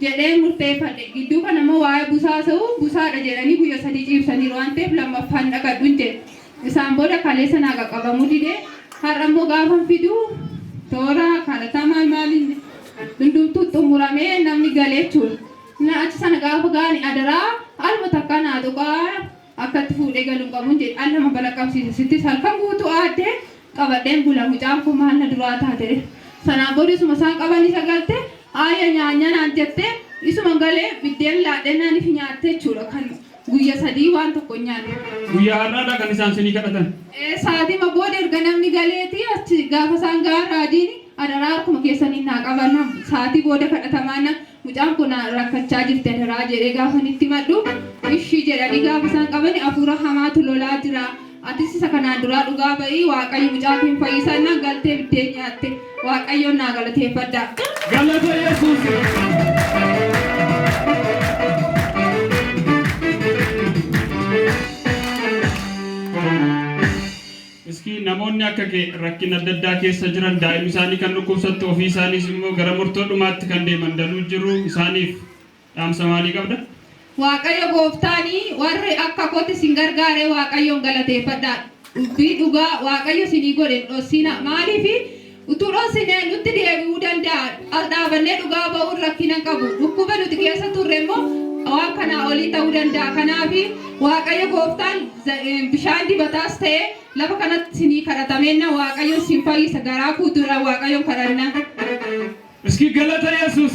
jedhee murteeffadhe. Gidduu kana immoo waa'ee busaa ta'uu busaadha jedhanii guyyaa 3 ciibsaniiru waan ta'eef lammaffaan dhaqadhu hin jedhe. Isaan booda kaleessa naa qaqqabamuu didee har'a immoo gaafan fiduu toora kadhataa maaliin hundumtuu xumuramee namni galee jechuudha. Na achi sana gaafa gaani adaraa alma takka naa tuqaa akkatti fuudhee galuun qabuun jedhe al nama bala qabsiise sittis halkan guutuu aadde qabadheen bula mucaan kun maal na duraa taate sanaan booda isuma isaan qaban isa galte aayya nyaanya naan jette isuma galee biddeen laadhee naaniif nyaatte jechuudha kan guyya sadii waan tokko nyaate. Guyyaa har'aadha kan isaan sinii kadhatan. Sa'aatima booda erga namni galeeti achi gaafa isaan gaara adiini adaraa akkuma keessanii naa qaban sa'aatii booda kadhatamaan mucaan kun rakkachaa jirte adaraa jedhee gaafa itti maddu ishii jedhanii gaafa isaan qaban hafuura hamaatu lolaa jira. Atis isa kanaan duraa dhugaa ba'ii waaqayyo mucaa kee fayyisannaan galtee biddeen nyaatte waaqayyoon naa galateeffadha. Galata Yesuus. Iski namoonni akka rakkina adda addaa keessa jiran daa'imni isaanii kan dhukkubsattu ofii isaaniis immoo gara murtoo dhumaatti kan deeman danuu jiru isaaniif dhaamsa maalii qabda? Waaqayyo gooftaanii warri akka kooti sin gargaaree waaqayyoon galateeffadha. Dubbii dhugaa waaqayyo sinii godhe dhossina maaliifi utuu dhossinee nutti deebi'uu danda'a dhaabannee dhugaa ba'uun rakkina qabu dhukkuba nuti keessa turre immoo waan kanaa olii ta'uu danda'a. Kanaafi waaqayyo gooftaan bishaan dibataas ta'ee lafa kanatti sinii kadhatameenna waaqayyo sin fayyisa garaa guutuudha waaqayyoon kadhanna. Iski galata Yesuus.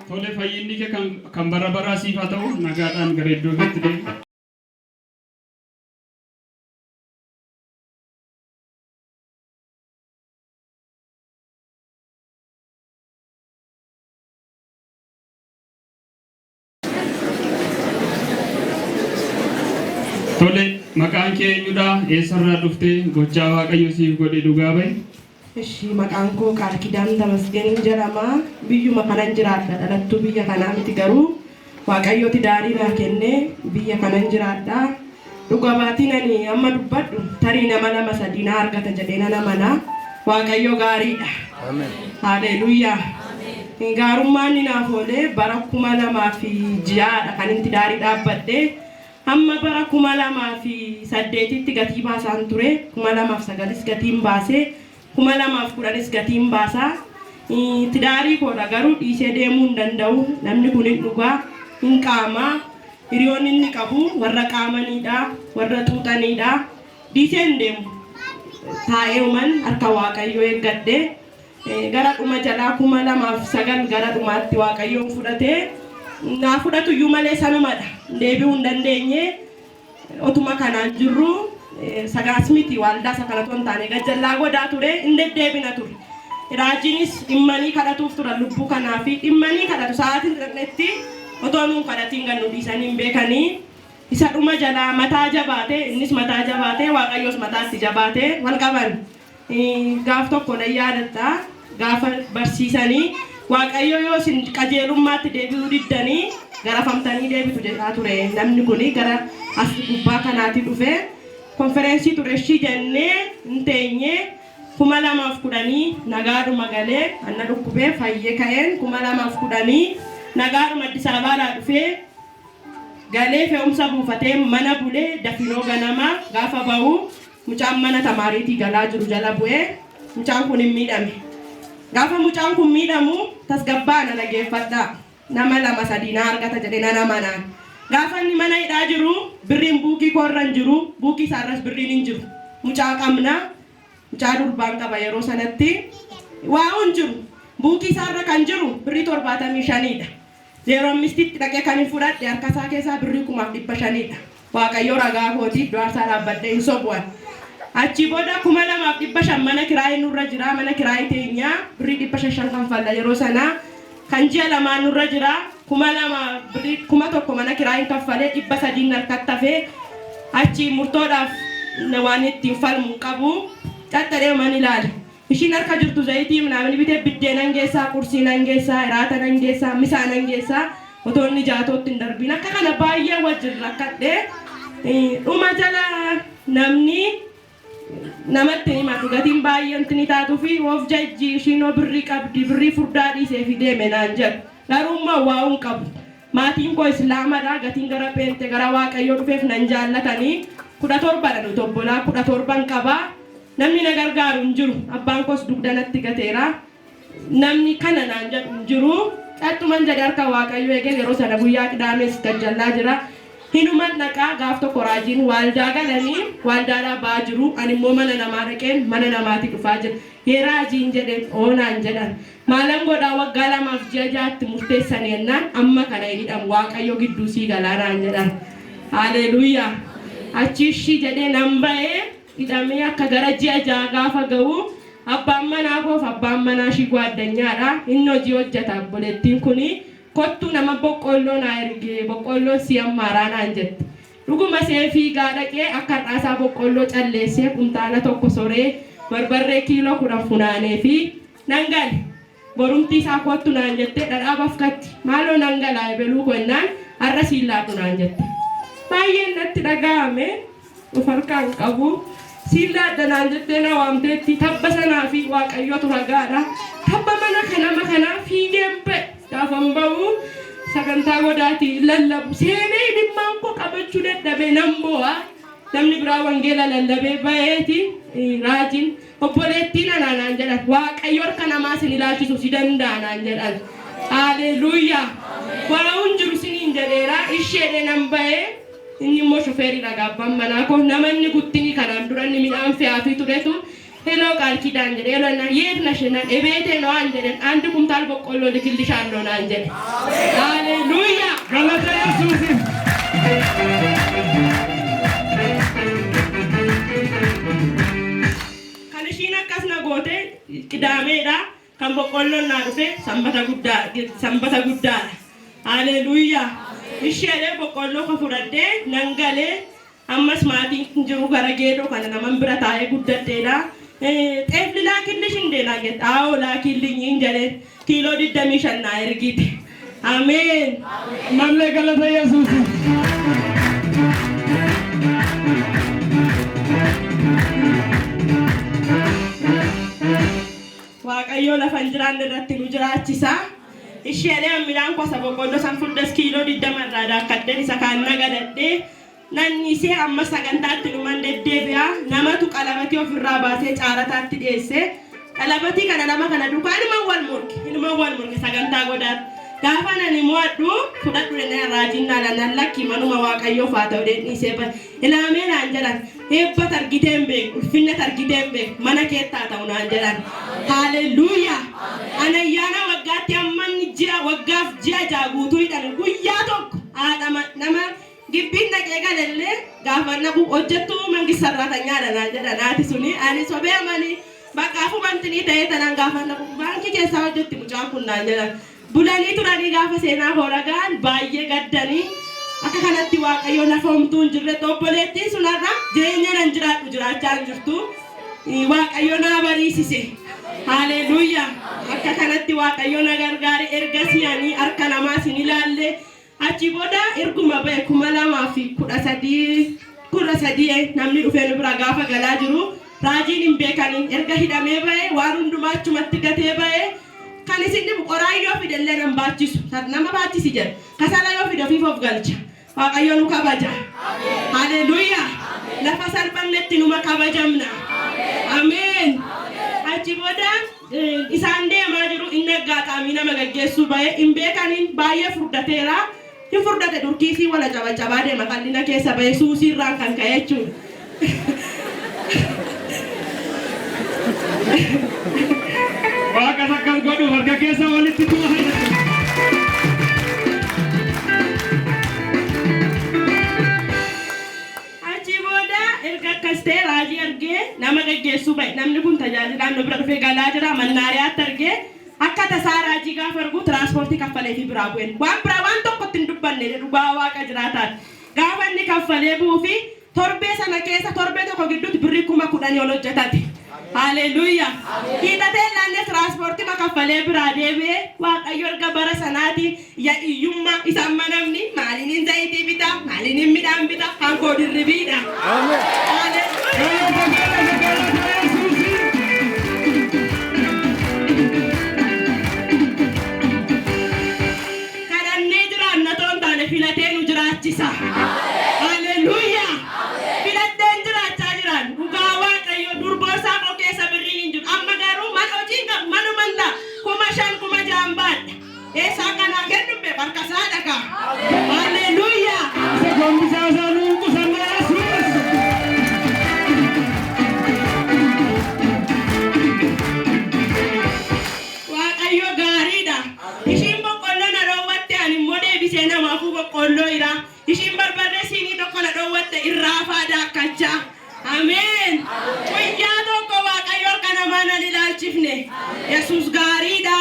Tole fayyinni kee kan bara baraa siif haa ta'u nagaadhaan gara iddoo keetti deemu. Tole maqaan kee eenyudha? Eessarraa dhuftee gochaa waaqayyo siif godhe dhugaa ba'i? Ishi maqaan koo Qaal Kidaan Tamasgeen jedhama. Biyyuma kanan jiraadha. Dhalattuu biyya kanaa miti garuu waaqayyooti daarii naa kenne biyya kanan jiraadha. Dhuga baatiin ani amma dubbadhu tarii nama lama sadii na argata jedhee nan amana. Waaqayyo gaariidha. Haleluuyaa. Gaarummaan ni naaf oolee bara 2006 kan inni daarii dhaabbadhe. Amma bara 2008tti gatii baasaan ture 2009 gatiin baasee 2010 gatiin baasaa tidaarii koodha garuu dhiisee deemuu hin danda'u namni kun hin dhugaa hin qaamaa hiriyoon inni qabu warra qaamaniidha warra xuuxaniidha dhiisee hin deemu taa'ee uuman harka waaqayyoo eeggadhe gara dhuma jalaa 2009 gara dhumaatti waaqayyoon fudhatee naa fudhatu iyyuu malee sanumadha deebi'uu hin dandeenye otuma kanaan jirru sagaas miti waldaa sakalatu hin taane gajjallaa godaa ture hin deddeebina ture raajiinis dhimmanii kadhatuuf turan lubbuu kanaa fi dhimmanii kadhatu sa'aatiin dhaqnetti otoo nuun kadhatiin gannu dhiisanii hin beekanii isa dhuma jalaa mataa jabaate innis mataa jabaate waaqayyoos mataatti jabaate wal qaban gaaf tokko nan yaadatta gaafa barsiisanii waaqayyo yoo isin qajeelummaatti deebi'uu diddanii garafamtanii deebitu jedhaa ture namni kun gara as gubbaa kanaatti dhufe konferensii tureshii jennee hin teenye 2010 nagaadhuma galee anna dhukkubee fayyee ka'een 2010 nagaadhuma Addis Ababaadhaa dhufee galee fe'umsa buufatee mana bulee dafinoo ganama gaafa bahu mucaan mana tamaariitii galaa jiru jala bu'ee mucaan kun hin miidhame. Gaafa mucaan kun miidhamu tasgabbaana dhageeffadha nama lama sadii na argata jedhee nana manaan. Gaafa inni mana hidhaa jiru birriin buukii koorra hin jiru buukii isaarras birriin hin jiru. Mucaa qabna mucaa durbaan qaba yeroo sanatti waa hin jiru buukii isaarra kan jiru birrii 75dha. Yeroo mistitti dhaqee kan hin fudhadhe harka isaa keessaa birrii 500dha. Waaqayyo ragaa kooti iddoo aarsaa dhaabbadhee hin sobu'an. Achi booda 2500 mana kiraayii nurra jira mana kiraayii teenyaa birrii 500 kanfalla yeroo sana kan ji'a lamaan nurra jira 2000 birrii 1000 mana kiraayii kanfalee 300 harkatti hafee achi murtoodhaaf waan ittiin falmu qabu caccadhee man ilaale ishiin harka jirtu zayitii namni bitee biddeen hangeessaa qursii hangeessaa iraata hangeessaa misaan hangeessaa otoo inni jaatootti hin darbiin akka kana baay'ee wajjin rakkadhee dhuma jala namni namatti himatu gatiin baay'een tini taatu fi of jajji ishiin birrii qabdi birrii furdaa dhiisee fi deeme naan jedhu garummaa waa hin qabu maatiin koo islaamadha gatiin gara peente gara waaqayyoo dhufeef nan jaallatanii 17dha nuti obbolaa 17 qaba namni na gargaaru hin jiru abbaan koos dugdanatti gateera namni kana naan jedhu hin jiru. Xaxxuman jedhe harka waaqayyo eegee yeroo sana guyyaa qidaames gajjallaa jira. Hinuman dhaqaa gaaf tokko raajiin waaldaa galanii waaldaadhaa ba'aa jiru. Ani immoo mana namaa dhaqeen mana namaatti dhufaa jira. Yee raajiin jedhe oonaan jedhan. Maalan godhaa waggaa 2.6 murteessanii jennaan amma kana hin hidhamu waaqayyo gidduu sii galaanaan jedhan. Haleluuyaa. Achi ishii jedhee nan ba'ee hidhamee akka gara 6 gaafa ga'u abbaan manaa koof abbaan manaa ishii gwaaddanyaadha. Inni hojii hojjeta obboleettiin kuni kottu nama boqqolloo naa ergee boqqolloo si ammaaraa naan jette. Dhuguma see fiigaa dhaqee akka har'aasaa boqqolloo calleessee kuntaala tokko soree barbarree kiiloo 10 funaanee fi nan gale. Borumtii isaa kottu naan jette dhadhaa bafkatti maaloo nan galaa ebeluu kennaan har'a siillaatu naan jette. Baay'een natti dhaga'ame of harkaan qabu. Sillaadha naan jettee na waamteetti tabba sanaa fi waaqayyotu ragaadha. Tabba mana kanaa fiigeen ba'e gaafan ba'u sagantaa godhaatii lallabu seenee dhimmaan koo qabachuu dadhabee nan bo'aa. Namni biraa wangeela lallabee ba'eeti raajiin obboleettiin anaan jedhan waaqayyo harka namaa sin ilaalchisu si danda'a naan jedhan. Haleluuyaa. Waa'uun jiru siniin jedheera isheedhe nan ba'ee. Inni immoo shofeeridha gaabbaan manaa koo namanni guttini kanaan dura inni midhaan fe'aa fi turetu heloo qaal kidaan jedhe heloo naan yeet na shenan ebeetee no'aan jedhen andi kumtaal boqqolloo likillishaan no'aan jedhe. Haleluuyaa. Galata Yesuusiif. Kan ishiin akkas na goote qidaameedha kan boqqolloon naa dhufe sanbata guddaadha. Haleluuyaa. Ishee boqqolloo ka fudhadhee nan galee ammas maatiin jiru gara geedoo kana naman bira taa'ee guddatteedha. Xeefli laakilli shindeenaa jette aawoo laakilli hin jedhee kiiloo 25 naa ergite. Ameen. Mallee galata Yesuusiif. Waaqayyo lafa hin jiraanne irratti nu jiraachisa. Ishee midhaan gosa boqqolloo san fuddas kiiloo 20 irraa daakkadheen isa kaan nagadadhee nannisee amma sagantaatti dhuman deddeebi'a. Namatu qalabatii ofirraa baasee caarataatti dhiyeesse. Qalabatii kana nama kana duukaa inuma wal morke sagantaa godhaatti. Gaafa nani mo'adhu fudhadhu dheedhee raajiin naalan lakki manuma waaqayyoof haa ta'u dheedhiisee ilaamee naan jedhan eebba targiteen beeku ulfinna targiteen beeku mana keettaa ta'u naan jedhan. Haleluuyaa. Anayyaana waggaatti ammanni waggaaf ji'a guutuu hidhan guyyaa tokko haadha nama gibbiin dhaqee galallee gaafa naqu hojjettuu mangista sararatanyaadha naan jedhan haati suni ani sobee amanii baqqaafu bantinii ta'ee tanaan gaafa naqu baankii keessaa hojjetti mucaan kun naan jedhan. Bulanii turanii gaafa seenaa horagaan baay'ee gaddanii akka kanatti waaqayyo lafa homtuu hin jirre obboleettiin sunarra jireenya nan jiraadhu jiraachaa hin jirtu waaqayyo naa bariisise. Haleluuyaa. Akka kanatti waaqayyo na gargaare erga si'anii harka namaa sin ilaalle achi booda erguma ba'e 2013 namni dhufee nu bira gaafa galaa jiru raajiin hin beekanii erga hidhamee ba'e waan hundumaa achumatti gatee ba'e. Kan isin dhibu qoraayyoo fidellee nan baachisu nama baachisi jedha kasala yoo fide ofiif of galcha waaqayyo nu kabaja. Haleluuyaa. Lafa salphannetti numa kabajamna. Ameen. Achi booda isaan deemaa jiru inni aggaataamii nama gaggeessuu ba'e hin beekaniin baay'ee furdateera. Hin furdate durkiisii wala cabacabaa deema qal'ina keessa ba'e suusiirraan kan ka'e jechuudha. Waaqa akkas godhu harka keessa walitti tumaa. Achi booda erga akkas ta'e raajii argee nama gaggeessuu ba'e namni kun tajaajilaan nu bira dhufee galaa jira mannaariyaatti argee akka tasaa raajii gaafa argu tiraanspoortii kaffalee fi biraa bu'een waan biraa waan tokkotti hin dubbanne dhugaa waaqa jiraataan gaafa inni kaffalee bu'uu fi torbee sana keessa torbee tokko gidduutti birrii 10,000 ol hojjetate. Haleluuyaa. Hidhatee laannee tiraanspoortii makaffalee biraa deebi'ee waaqayyo erga bara sanaati iyyummaa isaan manamni maaliin hin zayitii bitaa maaliin hin midhaan bitaa hankoo dirribiidha. Kadhannee jiraanna toon taane filatee nu jiraachisa. Haleluuyaa. Filatteen jiraachaa jiran dhugaa waaqayyo durboorsaa keessa birriin hin jiru amma garuu man hojiin qabu manumalla 10,000 nyaatte irraa faadaa akkachaa. Ameen. Guyyaa tokko Waaqayyo harka namaa nan ilaalchifne. Yesuus gaariidha.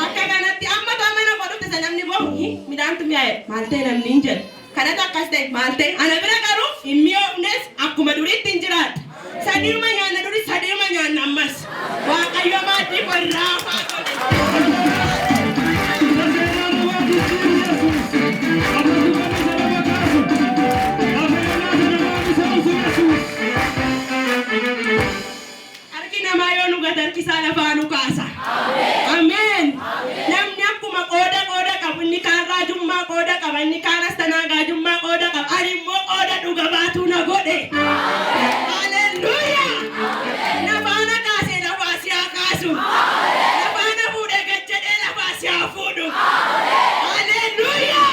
Akka kanatti amma mana godhutte isa namni boo'u midhaantu mi'aaye maal ta'e namni hin jedhu. Kanatti akkas ta'e maal ta'e ana bira garuu hin mi'oofnes akkuma duriitti hin jiraatu. Sadiuma nyaanna duri sadiuma nyaanna ammas. Waaqayyo maaddii koo irraa harkisaa lafaa nu kaasa. Ameen. Namni akkuma qooda qabu inni kaan raajummaa qooda qaba inni kaan astanaa gaajummaa qooda qaba ani immoo qooda dhuga baatuu na godhe. Haleluuyaa. Nafaana kaasee lafaa si haa kaasu. Nafaana fuudhee gachadhee lafaa si haa fuudhu. Haleluuyaa.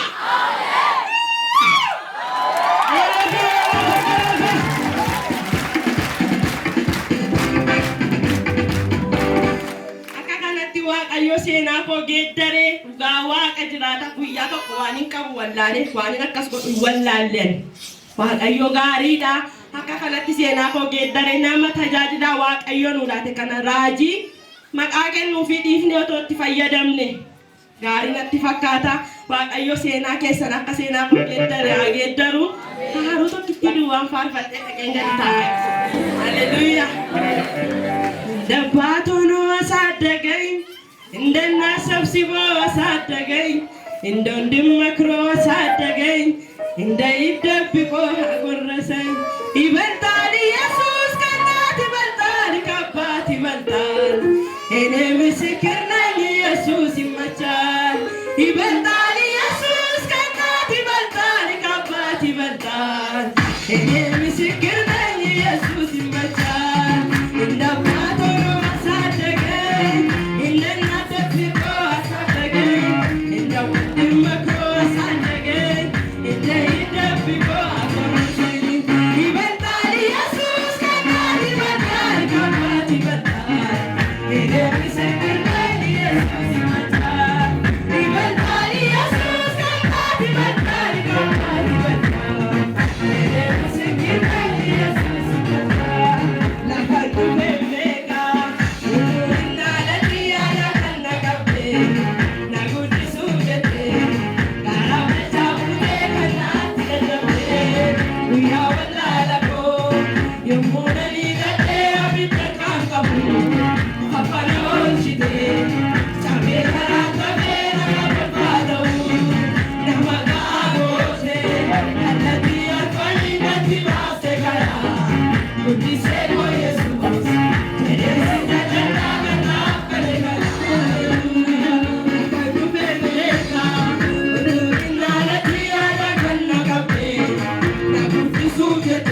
Waaqayyo seenaa koo geeddaree dhugaa Waaqa jiraata guyyaa tokko waan hin qabu wallaalee waan hin akkas godhu wallaalleen. Waaqayyo gaariidha. Akka kanatti seenaa koo geeddaree nama tajaajilaa Waaqayyo nu laate kana raajii maqaa kennuu fi dhiifne otoo itti fayyadamne gaarii natti fakkaata. Waaqayyo seenaa keessan akka seenaa koo geeddaree haa geeddaru. Haaruu tokkitti duwwaan faarfadhee dhaqeen gadi taa'e. Haleluuyaa. Dabbaatoon asaadagain indana sabsibo asaadagain indondim makro asaadagain inda iddabiko hagorrasan ibaltaani Yesuus kannaati baltaani kabbaati baltaan ene misikirnani Yesuus imachaan ibaltaani Yesuus kannaati baltaani kabbaati baltaan ene misikirnani Yesuus imachaan inda Suge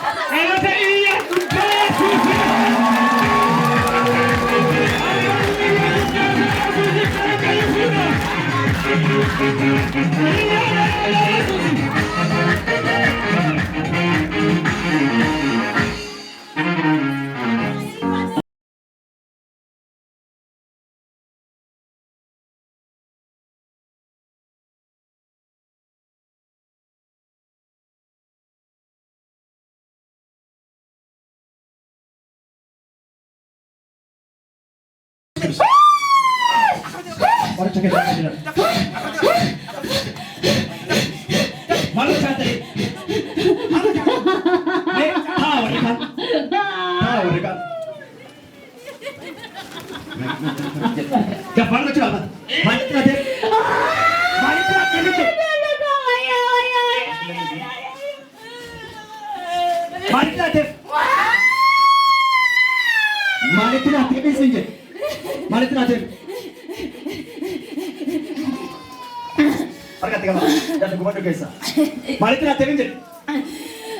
Galata iyya dhugaa Yesuusiin. Orang cakap cakap dia. Malu cantik. Tahu dekat. Tahu dekat. Jangan malu cakap. Mari kita deh. Mari kita deh. Mari kita deh. Mari kita deh sini. Mari kita deh. Arka tiga malam, dan gua juga bisa. Mari kita tevin je.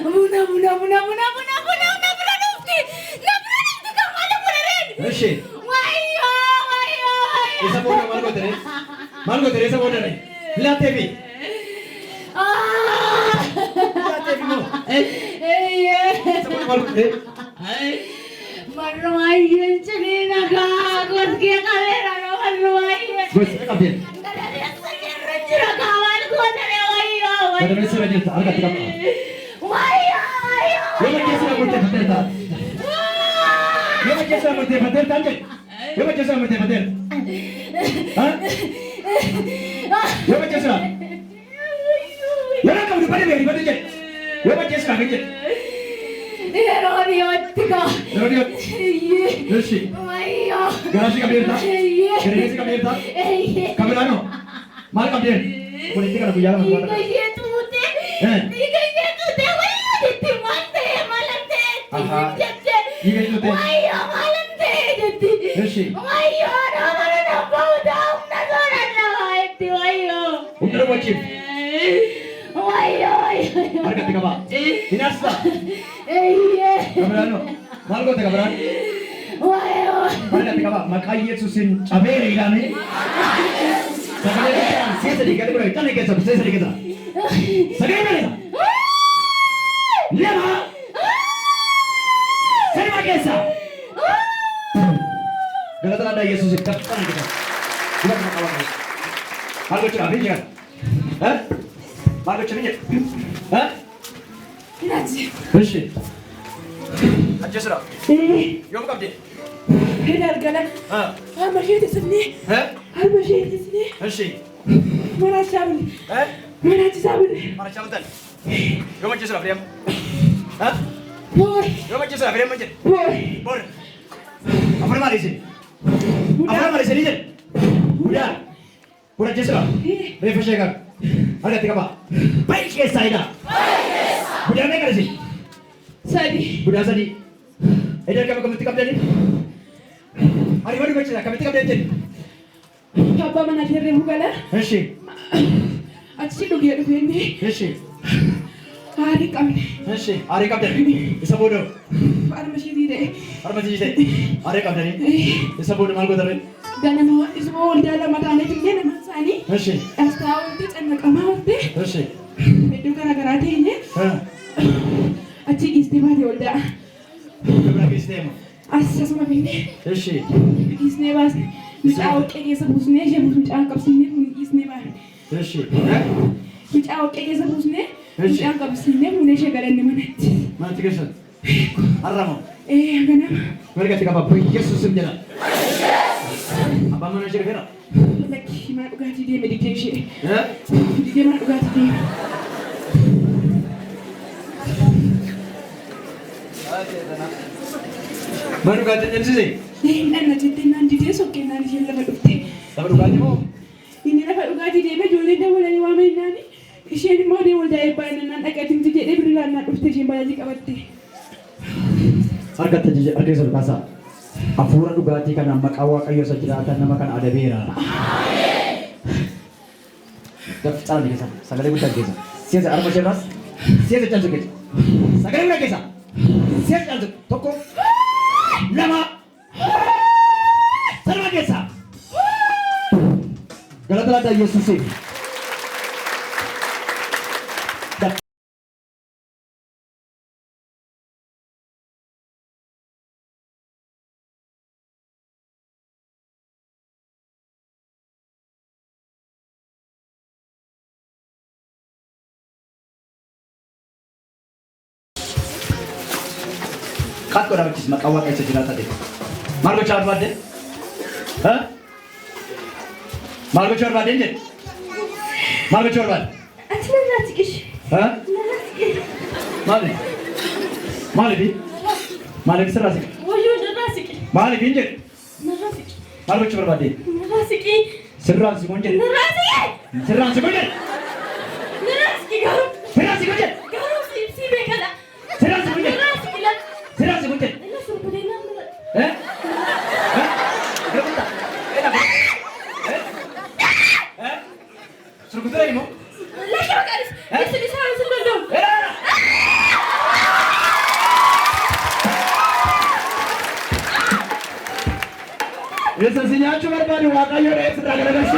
Muna nufti kamala punarin. Rishi. Wayo. Isa bodoh malu tere isa bodoh nih. Lihat tevi. Lihat tevi mo. Isa bodoh malu tere. Marwayen chini naga gus ke kamera no marwayen. Gus, kapten. Kada mesra je, arka tiga malam. Wayo. Yo me quisiera muerte pater ta. Yo me quisiera muerte pater tanje. Yo me quisiera muerte pater. Hah? Yo me quisiera. Yo na kamu pada beri pada je. Yo me quisiera kerja. Rodeo. Rishi. Wayo. Garasi kapten ta. Garasi kapten ta. Kamu lano. Mal kapten. Politik ada bicara macam apa? Udah wajib. Harga tiga pak. Ini asal. Kamerano. Malu kau tiga beran. Harga tiga pak. Makai Yesusin cabere ini. Sagale kita, saya sedikit bro, kita naik kesana, saya sedikit. Sagale mana? Lema. Saya pakai sa. Galatan ada Yesus itu, kita kita. Kita kena kawan kita. Malu cakap ni kan? Hah? Malu cakap ni? Hah? Bersih. Aja sudah. Yo buka dia. Hidar gala. Ah. Masih di sini. Hah? Masih di sini. Bersih. Mana cabul? Hah? Mana cabul? Mana cabutan? Yo macam sudah diam. Hah? Boy. Yo macam sudah diam macam. Boy. Bor. Apa nama di sini? Apa nama di sini? Budak. Budak Jesra. Refresh kan. Ada tiga pak. Baik ke saya. Budak mana kan sih? Sadi. Budak Sadi. Ada kami tikam jadi. Hari baru baca kami tikam jadi. Papa mana dia remukala? Hesi. Aci lu dia ni. Hesi. Hari kami. Hesi. Hari kami jadi. Isa bodoh. Ada masih di deh. Hari masih jadi. Hari kami jadi. Isa bodoh malu kau tadi. Dan nama semua dalam mata anda tu dia nama Sani. Hesi. Astau tu anak kamau tu. Hesi. Itu gara-gara dia ni. Hah. Aci istimewa dia olda. Berapa istimewa? Asa sama bini. Hesi. Istimewa. Micaw kaya sa busne, siya micaw kapsine istimewa. Hesi. Hah? Micaw kaya sa busne, micaw kapsine mune siya galan ni manat. Mana tiga sen? Aramo. Ganam. Mereka tiga apa? Yesus sendiri. Apa mana cerita kira? Lagi mana ugat dia meditation. Hah? Dia mana ugat dia. Baru kata jadi sih. Nan jadi nanti dia sokin nanti dia dapat ukti. Dapat ugaji mo. Ini dapat ugat dia berjualan dah mulai wamen nani. Siya ni mau dia mulai bayar nan agak tinggi jadi berilan nan ukti siya bayar jika bati. Harga terjadi harga sudah kasa. Apuran ugaji kan nama kawa kayu sejiratan nama kan ada bera. Dapat cara ni kisah. Sagale buta kisah. Siapa arma ceras? Siapa cantik kisah? Sagale buta kisah. Seef caaltu tokko lama sarara keessa. Galata laata Yesuusiif. Kat kau dapat cisma kawat kayak sejenak tadi. Margo cawat baden, hah? Margo cawat baden je? Margo cawat baden? Aslında nasıl iş? Hah? Mali? Mali bi? Mali bi serasi? Wajud nasıl iş? Mali bi je? Nasıl iş? Margo cawat baden? Nasıl iş? Serasi konje? Nasıl iş? Serasi konje? Nasıl iş? Garu. Serasi konje? Garu si bekala. Serasi konje? Nasıl iş lan? Serasi konje? Nasıl bu değil lan? Eh? Hah? Berapa? Enak? Eh? Suruh kutu lagi mau? Lagi bakaris. Nasıl iş harus dulu. Enak! Resesinya cuma baru wakayur ekstra generasi.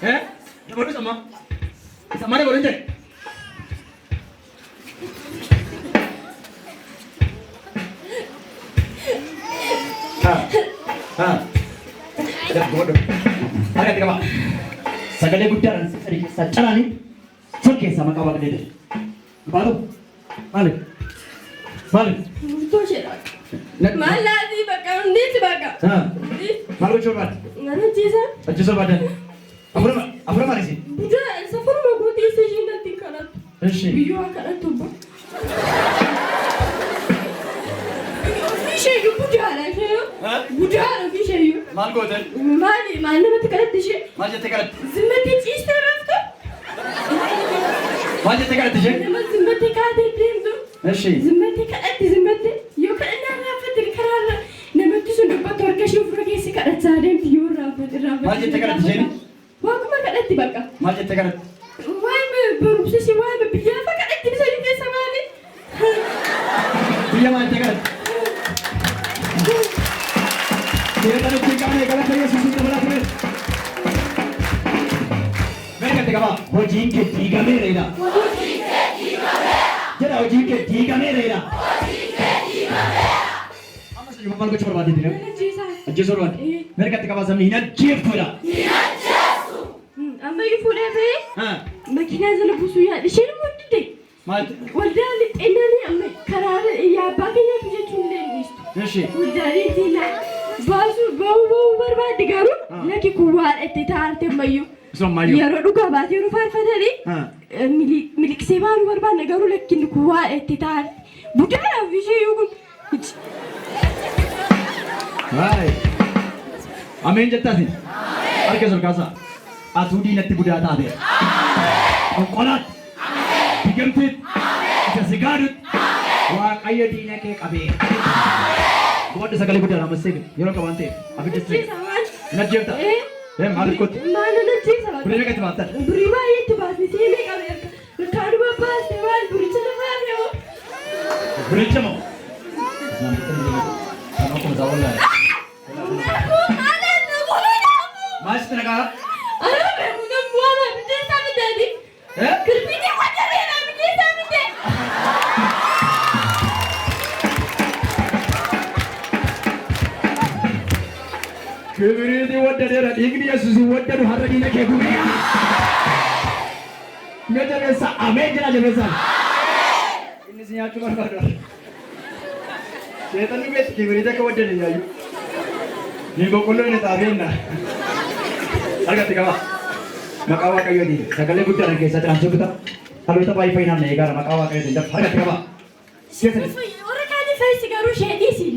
Ya baru sama. Sama ada boleh cek. Ada bodoh. Ada tiga pak. Sagale gudaran sedikit sacara nih. Oke sama kawan gede. Baru. Balik. Balik. Tuh sih. Malah di bakal di sebaga. Malu coba. Mana cisa? Aja coba dan. Apa mana sih? Bukan, safar mau gue di sini nanti karat. Video akan tuh. Bir şey yok, bu cahil şey yok. Bu cahil bir şey yok. Mal koydun. Mali, mali ne kadar dışı. Mal jete karat. Zimmet hiç istemezdi. Mal jete karat diyecek. Ama zimmet kadar edildi. Zimmet kadar zimmet. Yok ne rafatır kararı. Ne müthiş bir bator kaşı ufragesi kadar sadem diyor rafatır. Mal jete karat diyecek. Bakma kadar di baka. Mal jete karat. Vay be, berobsesi vay be. Bir yafa kadar di bisa juga sama ni. Dia mal jete karat. Dia tadi tinggalnya kalau saya susun berapa? Mereka tiga apa? Hojin ke tiga mereka. Jadi hojin ke tiga mereka. Apa sih bapak kau coba badi dia? Aja coba. Mereka tiga apa sama hina jeep pula. Ama yufure be. Makina zala busu ya. Dişini mi öttü? Mal. Waldali enani amma kararı ya bakıya tuje çullemiş. Eşi. Waldali dila. Basu bawu barbadi garu. Laki kuwar etti taarte mayu. Son mayu. Yaro duga baat yaro farfatari. Milik sebaru barbadi garu lakin kuwar etti taarte. Budala bir şey yok. Hiç. Hai. Amin jetta sih. Herkes orkasa. Atudi natti budaya taate. Kolat. Digemtit. Jasigadut. Waaqayyo diina kee qabee. Gua sagalee guddaa nama seebi yeroo qabante abidda siree. Najjeefta. Maal kooti. Maal najjeefta. Buricha katti baattan. Burii baay'eetti baasni seemee qabee kaanuma baasne maal buricha lafaa fe'oo. Buricha moo? Nama kun zawalla. Maal sitti nagaa? Ana beeku namni waan abidda isaa mitaati. Kirbiitii wajaree na abidda isaa mite. Kibiriti waddadeera dhiigni Yesuus waddadu har'a diina kee gubee. Yoo jabeessa ameen jira jabeessaan. Inni si nyaachuu barbaadu. Seetan dhugeetti kibiriti akka waddade yaayu. Ni boqqolloo inni xaafeenna. Argatti qaba. Maqaa Waaqayyooti. Sagalee guddaadhaan keessatti aan sokkita. Dhaloota baay'ee fayyinaan eegaara maqaa Waaqayyooti. Argatti qaba. Warra kaanii fayyisi garuu sheedhiisi.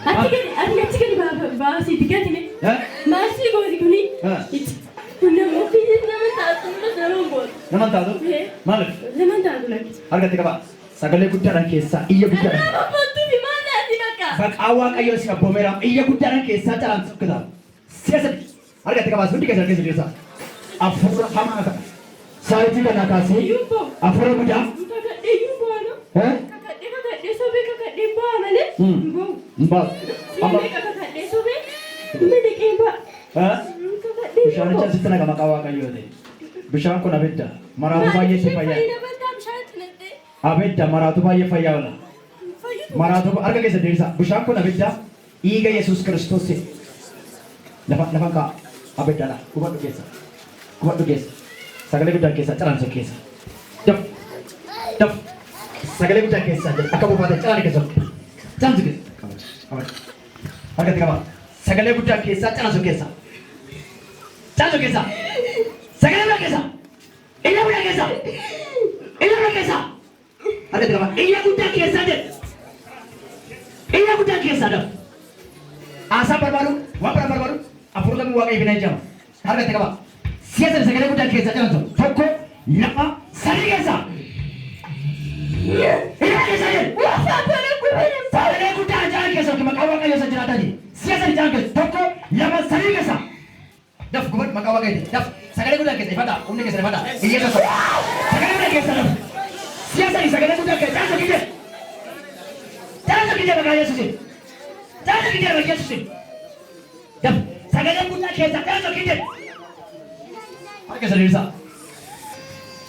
Ati gadi baasiiti gatine. Maasii gooti kuni. Namooti nama taatu nama boonu. Nama taatu? Maaliif? Nama taatu lakki. Argatti qaba. Sagalee guddaadhaan keessaa iyya guddaadhaan. Nama boontuu fi maal naati bakka. Maqaa Waaqayyoo si abboomeera iyya guddaadhaan keessaa jalaan sokkita. Siyaasatti argatti qaba. Hundi keessa keessa deessa. Afuura hamaa kana. Saayitii kana kaasee. Afuura guddaa. Mbak, apa? Ini kakak kadek sobe. Ini dek mbak. Hah? Kakak Bishaan achi asitti naqama maqaa Waaqayyooti. Bishaan kun abidda. Maraatu baay'ee si fayyaa. Abidda maraatu baay'ee fayyaa oola. Maraatu harka keessa diriirsa. Bishaan kun abidda dhiiga Yesuus Kiristoos. Lafa kaa abiddaadha. Qubadhu keessa. Qubadhu keessa. Sagalee guddaa keessa calaansa keessa. Daf. Daf. Sagalee guddaa keessa akka buufaatee calaansa keessa. Calaansa keessa. Harkatti qaba. Sagalee guddaa keessa calaansa keessa. Calaansa keessa. Sagalee guddaa keessa. Iyya guddaa keessa. Iyya guddaa keessa. Harkatti qaba. Iyya guddaa keessa jedhe. Iyya guddaa keessa daf. Aasaa barbaadu waan biraa barbaadu afur lamuu waaqayyo bina ijama. Harkatti qaba. Siyaasa sagalee guddaa keessa calaansa. Tokko lama sadii keessa. Iyya keessa jedhe. Sagalee guddaa ajaan keessa maqaa waaqayyo isa jiraataa jedhe. Siyaasa ajaan keessa tokko lama sadii keessa. Daf gubad maqaa waaqayyo daf sagalee guddaa keessa ifadha humni keessa ifadha. Iyya keessa sagalee guddaa keessa daf. Siyaasa sagalee guddaa keessa calaansa kiyye. Calaansa kiyye maqaa Yesuusin. Calaansa kiyye maqaa Yesuusin. Daf sagalee guddaa keessa calaansa kiyye. Harka keessa diriirsa.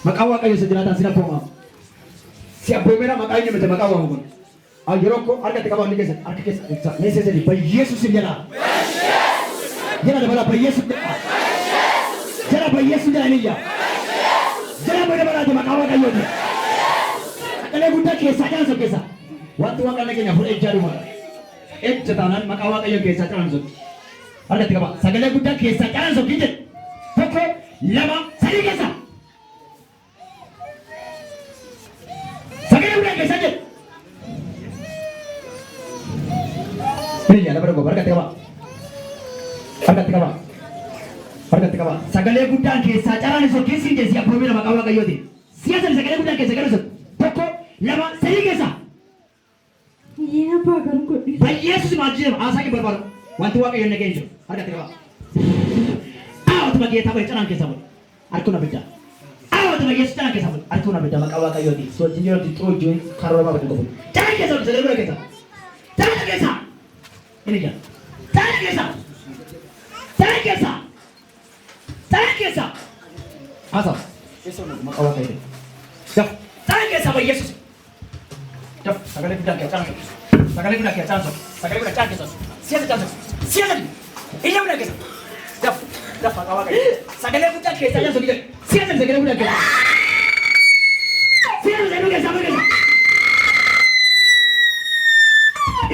Maqaa waaqayyo isa jiraataa sin abbooma. Si abboomeera maqaa inni miti maqaa waamu kun. Yeroo ko harkatti qabaa inni keessa harka keessa meeshaa sadii bayyeesuusin jedha. Jala dabala bayyeesuusin jedha. Jala bayyeesuusin jedha niyya. Jala bayyeesuusin maqaa waaqayyooti. Sagalee guddaa keessaa calaansa keessa. Wanti waaqaan keenya fuudhee ejjaa dhuma. Ejja taanaan maqaa waaqayyo keessaa calaansa. Harkatti qabaa sagalee guddaa keessaa calaansa jedhe. Tokko lama sadii keessa. Sagalee guddaa keessaa jedhe. Ini ya, dapat gobar harkatti qaba. Harkatti qaba. Sagalee guddaan keessaa caraan isa keessi hin jeesi abboomina maqaa waaqayyooti. Siyaasa sagalee guddaan keessa gara tokko lama sadii keessa. Iya apa kan kok? Bayyeesus maajjirama haasaa ki barbaadu. Wanti waaqayyoon nageen jiru. Harkatti qaba. Awwatuma geetaa bahe caraan keessa bulu. Harkuun abidda. Awwatuma Yesuus caraan keessa bulu. Harkuun abidda maqaa waaqayyooti. Soojjin yeroo itti xuroo ijoon karoora baafatu qabu. Caraan keessa bulu sagalee guddaa keessa. Caraan keessa. Ini dia. Tarik keessa. Tarik keessa. Tarik keessa. Asal. Yesus maqaa waaqayyo. Daf. Tarik keessa ba Yesus. Daf. Sagalee guddaa keessa. Sagalee guddaa keessa. Sagalee guddaa keessa. Siyaasa. Siyaasa. Iyya guddaa keessa. Daf. Daf maqaa waaqayyo. Sagalee guddaa keessa jaaso gidee. Siyaasa sagalee guddaa keessa. Siyaasa sagalee keessa.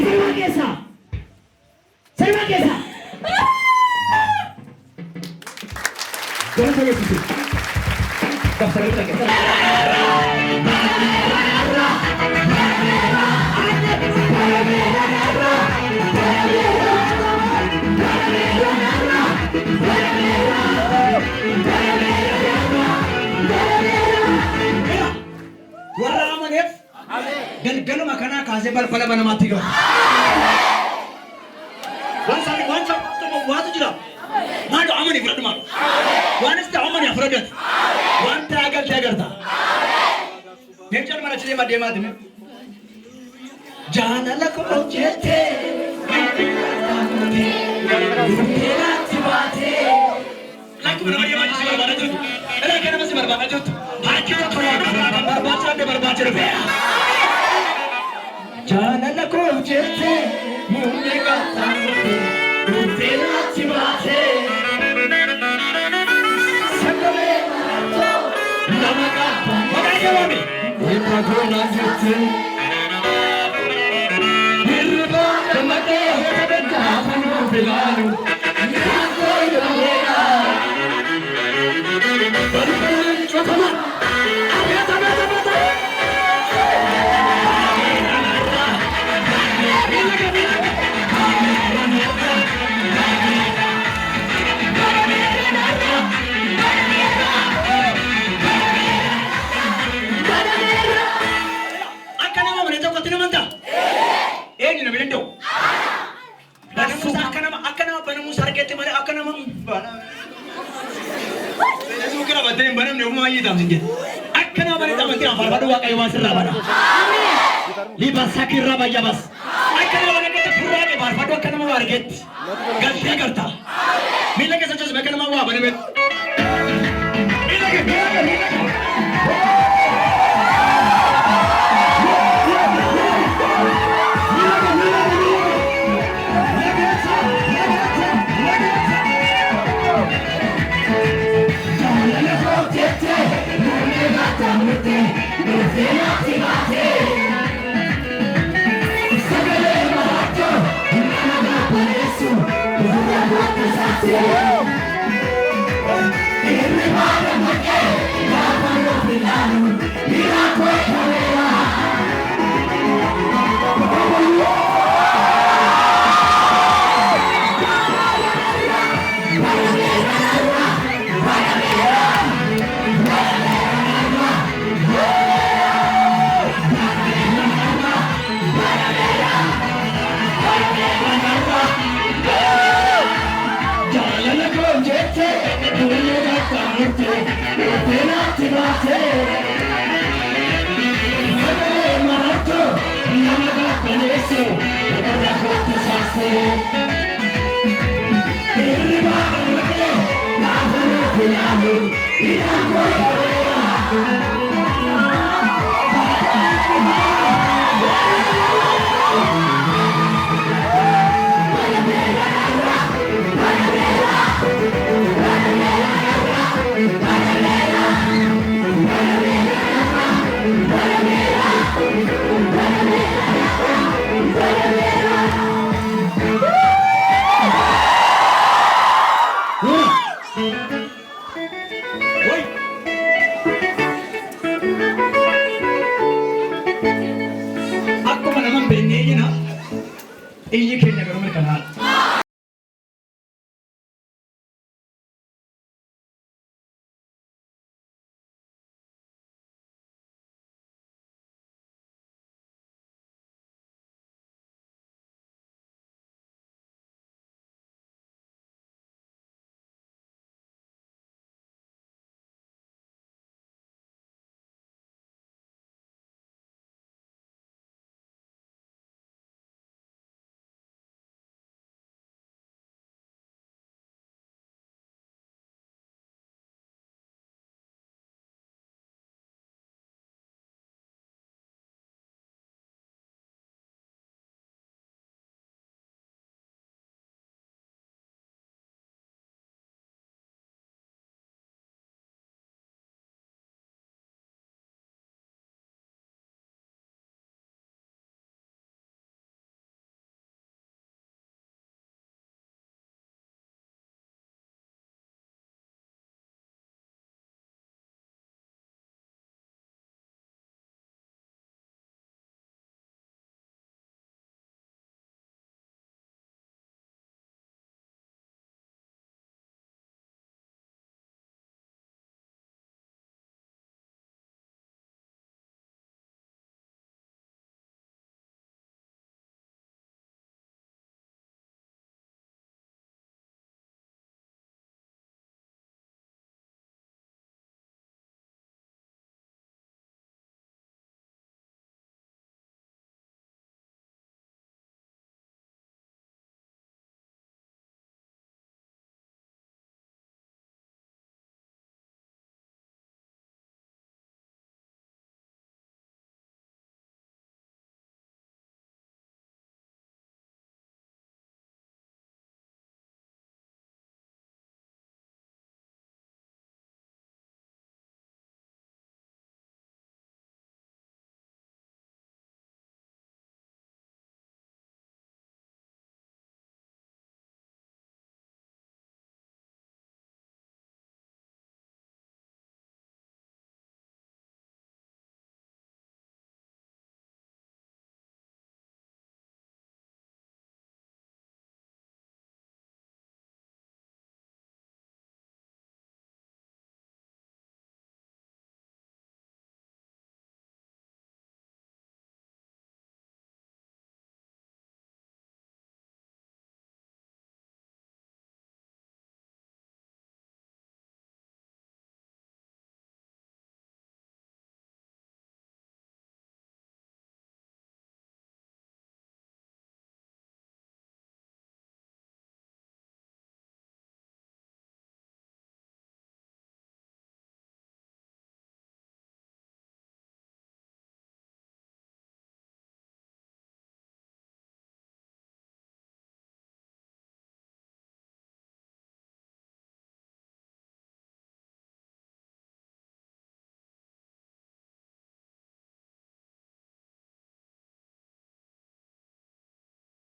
Iyya keessa. Terima kasih. Jangan saya sisi. Kau saya lagi. Warna aman ya? Dan kalau makanan kasih bal-bal mana mati kau. Waatu jira. Maado amani fudhadhu maal. Waan isa amani fudhadhu. Waan taagal taagarta. Deemcha mana chile deemaa deeme. Jaalala koo jeete. Dubbinaatti baate. Lakki mana deemaa jirti barbaada jirtu. Elee kana masi barbaada jirtu. Harki tokko barbaacha dhufeera. Jaalala koo jeete. Muumee galtaa dhufee. Dubbinaatti baate. Sagalee maraatoo nama qaaba. Maqaa jawaami. Hirma goonaa jirti. Hirma gammadee hojii danda'a fanoo filaalu. Nyaatoo yooleera. Barbaadaan cufama. Abeeta beeta beeta. Akkana bari tamanti afar badu waaqayyo waan sirraa bana. Liba sakirra bayyabas. Akkana bari faarfadhu akka nama waa argetti. Galtee garta. Miila keessa joosu akka nama waa baname. Miila keessa. Yeah.